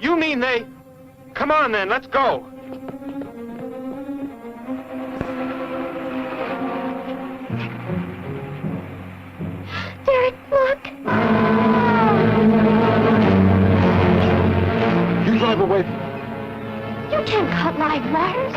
You mean they... Come on, then, let's go. Derek, look. Drive away. You can't cut live wires.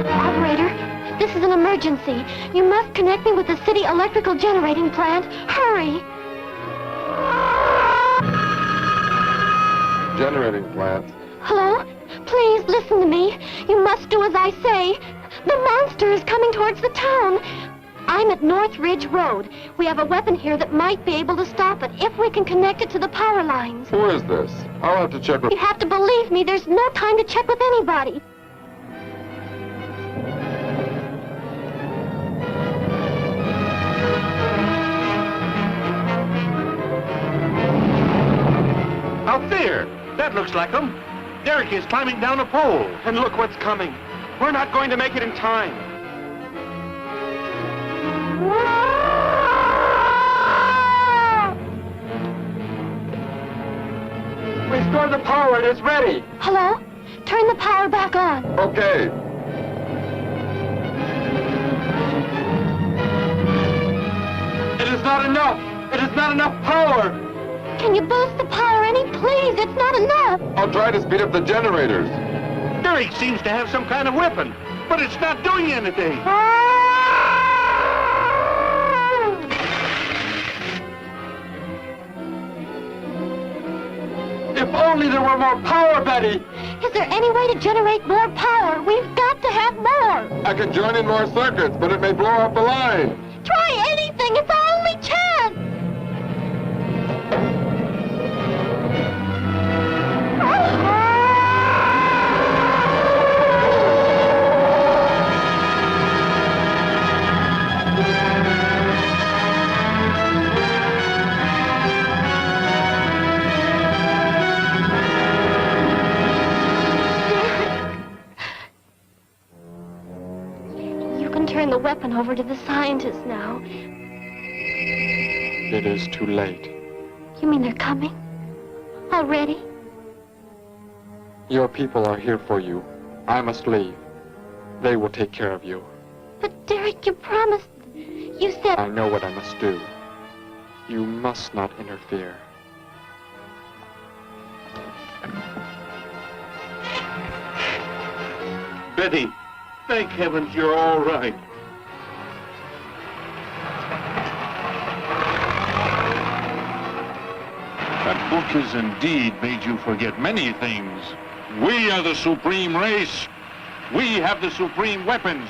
Operator, this is an emergency. You must connect me with the city electrical generating plant. Hurry. Generating plant. Hello? Please listen to me. You must do as I say. The monster is coming towards the town. I'm at North Ridge Road. We have a weapon here that might be able to stop it if we can connect it to the power lines. Who is this? I'll have to check with... You have to believe me. There's no time to check with anybody. Out there! That looks like him. Derek is climbing down a pole. And look what's coming. We're not going to make it in time. Restore the power. It is ready. Hello? Turn the power back on. Okay. It is not enough. It is not enough power. Can you boost the power any? Please, it's not enough. I'll try to speed up the generators. Derek seems to have some kind of weapon, but it's not doing anything. If only there were more power, Betty. Is there any way to generate more power? We've got to have more. I can join in more circuits, but it may blow up the line. Try anything. It's our only chance. Turn the weapon over to the scientists now. It is too late. You mean they're coming? Already? Your people are here for you. I must leave. They will take care of you. But Derek, you promised... You said... I know what I must do. You must not interfere. Betty, thank heavens you're all right. That book has indeed made you forget many things. We are the supreme race. We have the supreme weapons.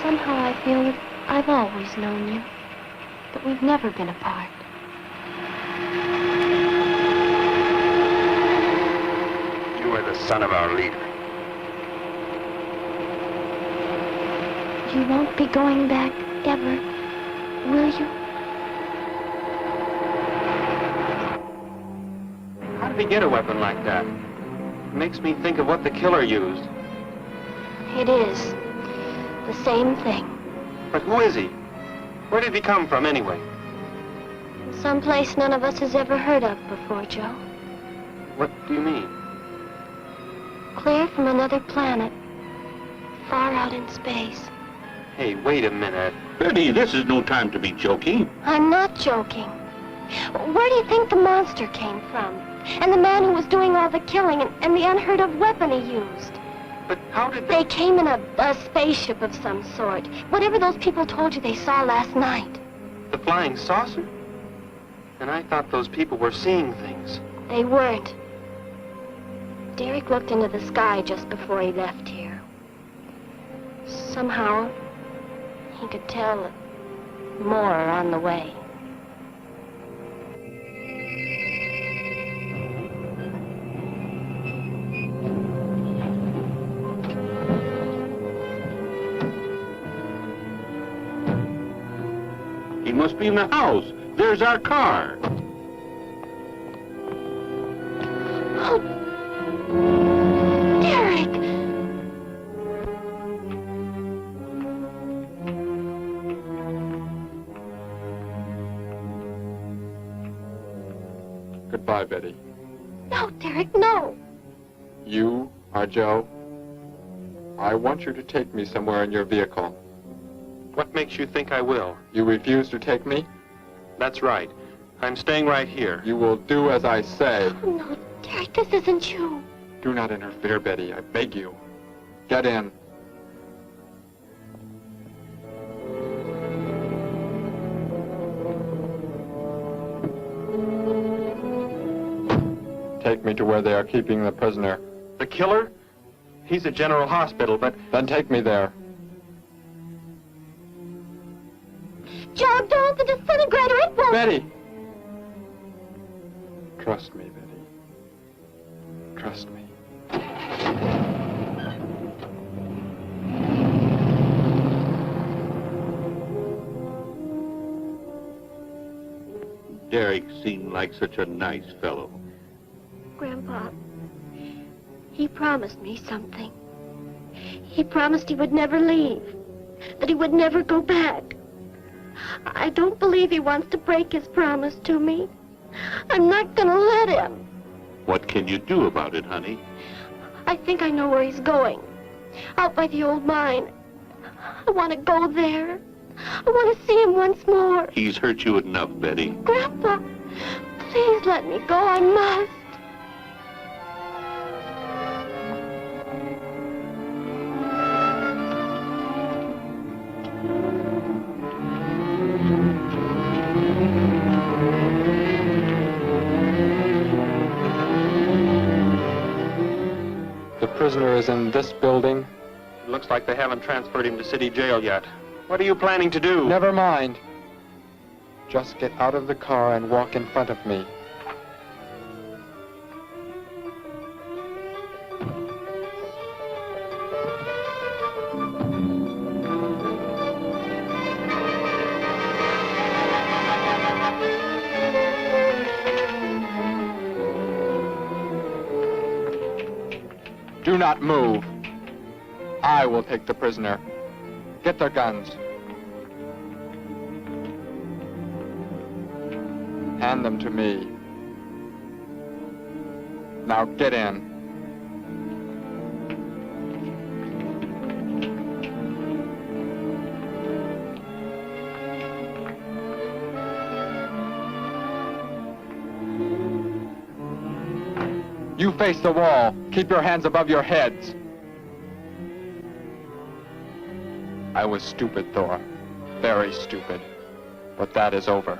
Somehow I feel that I've always known you, but we've never been apart. You are the son of our leader. You won't be going back ever, will you? How did he get a weapon like that? It makes me think of what the killer used. It is. The same thing. But who is he? Where did he come from, anyway? Someplace none of us has ever heard of before, Joe. What do you mean? Clear from another planet. Far out in space. Hey, wait a minute. Betty, this is no time to be joking. I'm not joking. Where do you think the monster came from? And the man who was doing all the killing and the unheard of weapon he used? But how did they came in a spaceship of some sort. Whatever those people told you they saw last night. The flying saucer? And I thought those people were seeing things. They weren't. Derek looked into the sky just before he left here. Somehow, he could tell that more are on the way. He must be in the house. There's our car. Oh, Derek! Goodbye, Betty. No, Derek, no. You are Joe. I want you to take me somewhere in your vehicle. What makes you think I will? You refuse to take me? That's right. I'm staying right here. You will do as I say. Oh, no, Derek, this isn't you. Do not interfere, Betty. I beg you. Get in. take me to where they are keeping the prisoner. The killer? He's at General Hospital, but... Then take me there. Joe, don't! The disintegrator, it won't... Betty! Trust me, Betty. Trust me. Derek seemed like such a nice fellow. Grandpa, he promised me something. He promised he would never leave, that he would never go back. I don't believe he wants to break his promise to me. I'm not gonna let him. What can you do about it, honey? I think I know where he's going. Out by the old mine. I want to go there. I want to see him once more. He's hurt you enough, Betty. Grandpa, please let me go. I must. The prisoner is in this building. It looks like they haven't transferred him to city jail yet. What are you planning to do? Never mind. Just get out of the car and walk in front of me. Do not move. I will take the prisoner. Get their guns. Hand them to me. Now get in. You face the wall. Keep your hands above your heads. I was stupid, Thor. Very stupid. But that is over.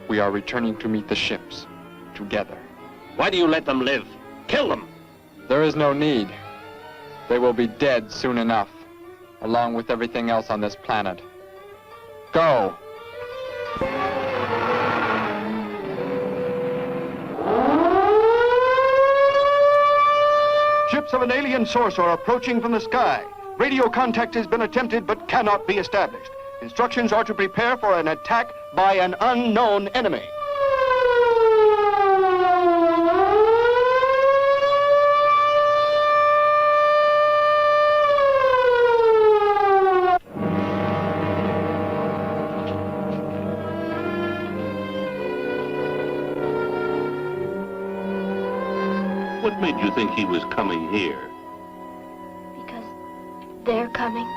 We are returning to meet the ships. Together. Why do you let them live? Kill them! There is no need. They will be dead soon enough, along with everything else on this planet. Go! Ships of an alien source are approaching from the sky. Radio contact has been attempted but cannot be established. Instructions are to prepare for an attack by an unknown enemy. What made you think he was coming here? Because they're coming.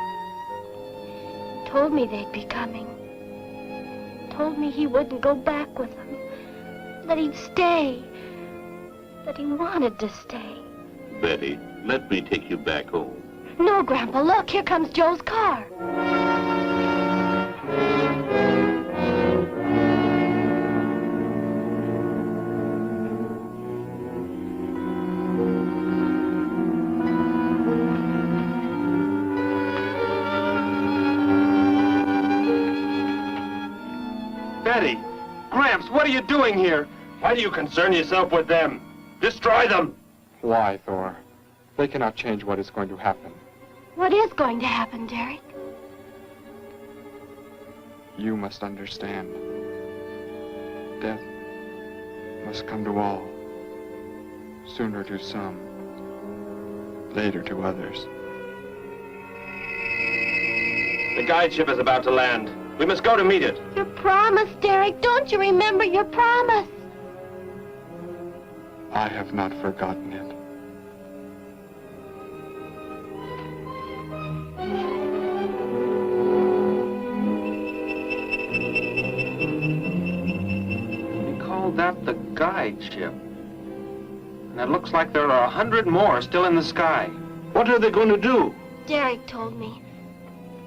Told me they'd be coming. Told me he wouldn't go back with them. That he'd stay. That he wanted to stay. Betty, let me take you back home. No, Grandpa, look, here comes Joe's car. Betty! Gramps, what are you doing here? Why do you concern yourself with them? Destroy them! Why, Thor? They cannot change what is going to happen. What is going to happen, Derek? You must understand. Death must come to all. Sooner to some, later to others. The guide ship is about to land. We must go to meet it. Your promise, Derek. Don't you remember your promise? I have not forgotten it. We called that the guide ship. And it looks like there are 100 more still in the sky. What are they going to do? Derek told me.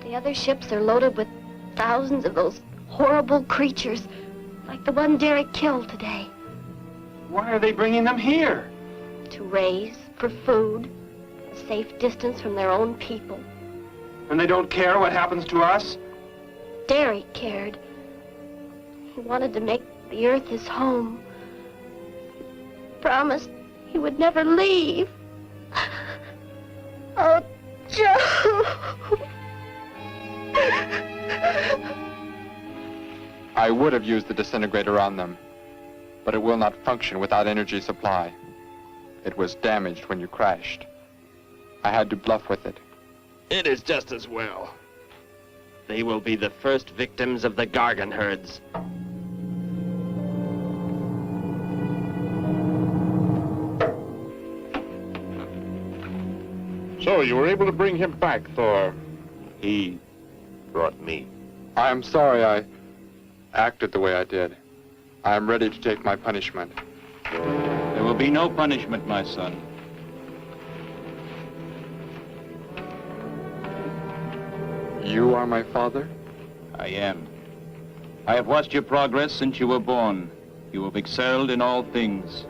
The other ships are loaded with thousands of those horrible creatures, like the one Derek killed today. Why are they bringing them here? To raise, for food, a safe distance from their own people. And they don't care what happens to us? Derek cared. He wanted to make the earth his home. Promised he would never leave. Oh, Joe! I would have used the disintegrator on them, but it will not function without energy supply. It was damaged when you crashed. I had to bluff with it. It is just as well. They will be the first victims of the Gargon herds. So you were able to bring him back, Thor? He brought me. I am sorry I acted the way I did. I am ready to take my punishment. There will be no punishment, my son. You are my father? I am. I have watched your progress since you were born. You have excelled in all things.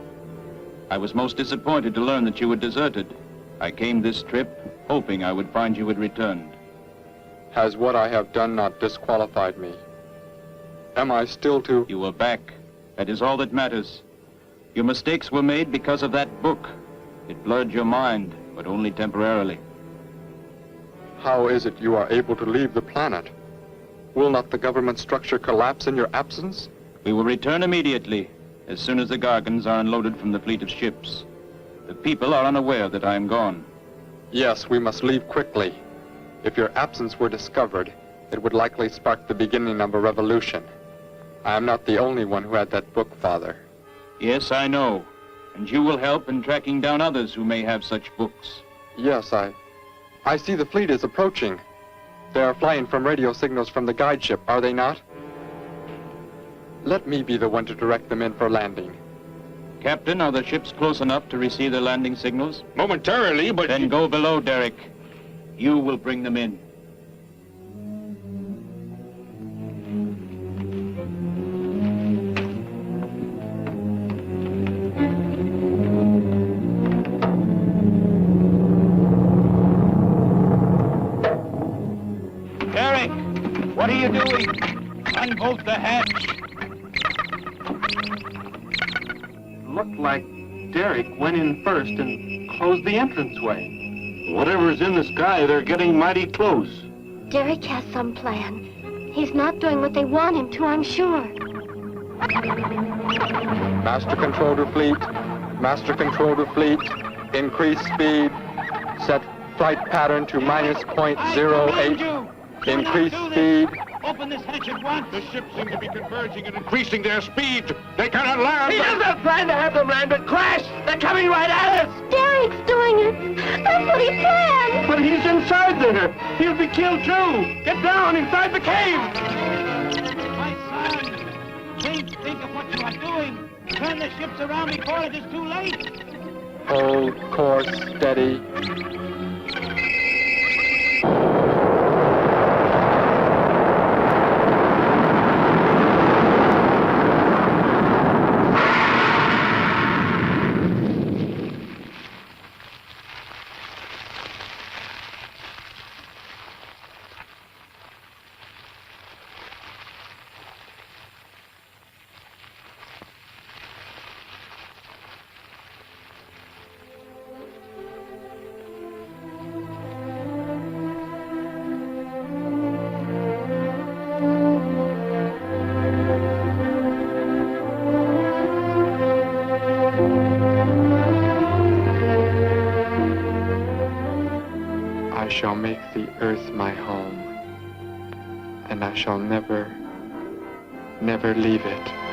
I was most disappointed to learn that you had deserted. I came this trip hoping I would find you had returned. Has what I have done not disqualified me? Am I still to... You are back. That is all that matters. Your mistakes were made because of that book. It blurred your mind, but only temporarily. How is it you are able to leave the planet? Will not the government structure collapse in your absence? We will return immediately, as soon as the Gargons are unloaded from the fleet of ships. The people are unaware that I am gone. Yes, we must leave quickly. If your absence were discovered, it would likely spark the beginning of a revolution. I am not the only one who had that book, Father. Yes, I know. And you will help in tracking down others who may have such books. Yes, I see the fleet is approaching. They are flying from radio signals from the guide ship, are they not? Let me be the one to direct them in for landing. Captain, are the ships close enough to receive their landing signals? Momentarily, but... Then go below, Derek. You will bring them in. Derek, what are you doing? Unbolt the hatch. Looked like Derek went in first and closed the entranceway. Whatever's in the sky, they're getting mighty close. Derek has some plan. He's not doing what they want him to, I'm sure. Master control to fleet. Master control to fleet. Increase speed. Set flight pattern to -0.08. Increase speed. Open this hatch at once. The ships seem to be converging and increasing their speed. They cannot land. He does not plan to have them land, but crash! They're coming right at us! Derek's doing it. That's what he planned. But he's inside there. He'll be killed too. Get down inside the cave. My son, think of what you are doing. Turn the ships around before it is too late. Hold course steady. I shall make the earth my home, and I shall never, never leave it.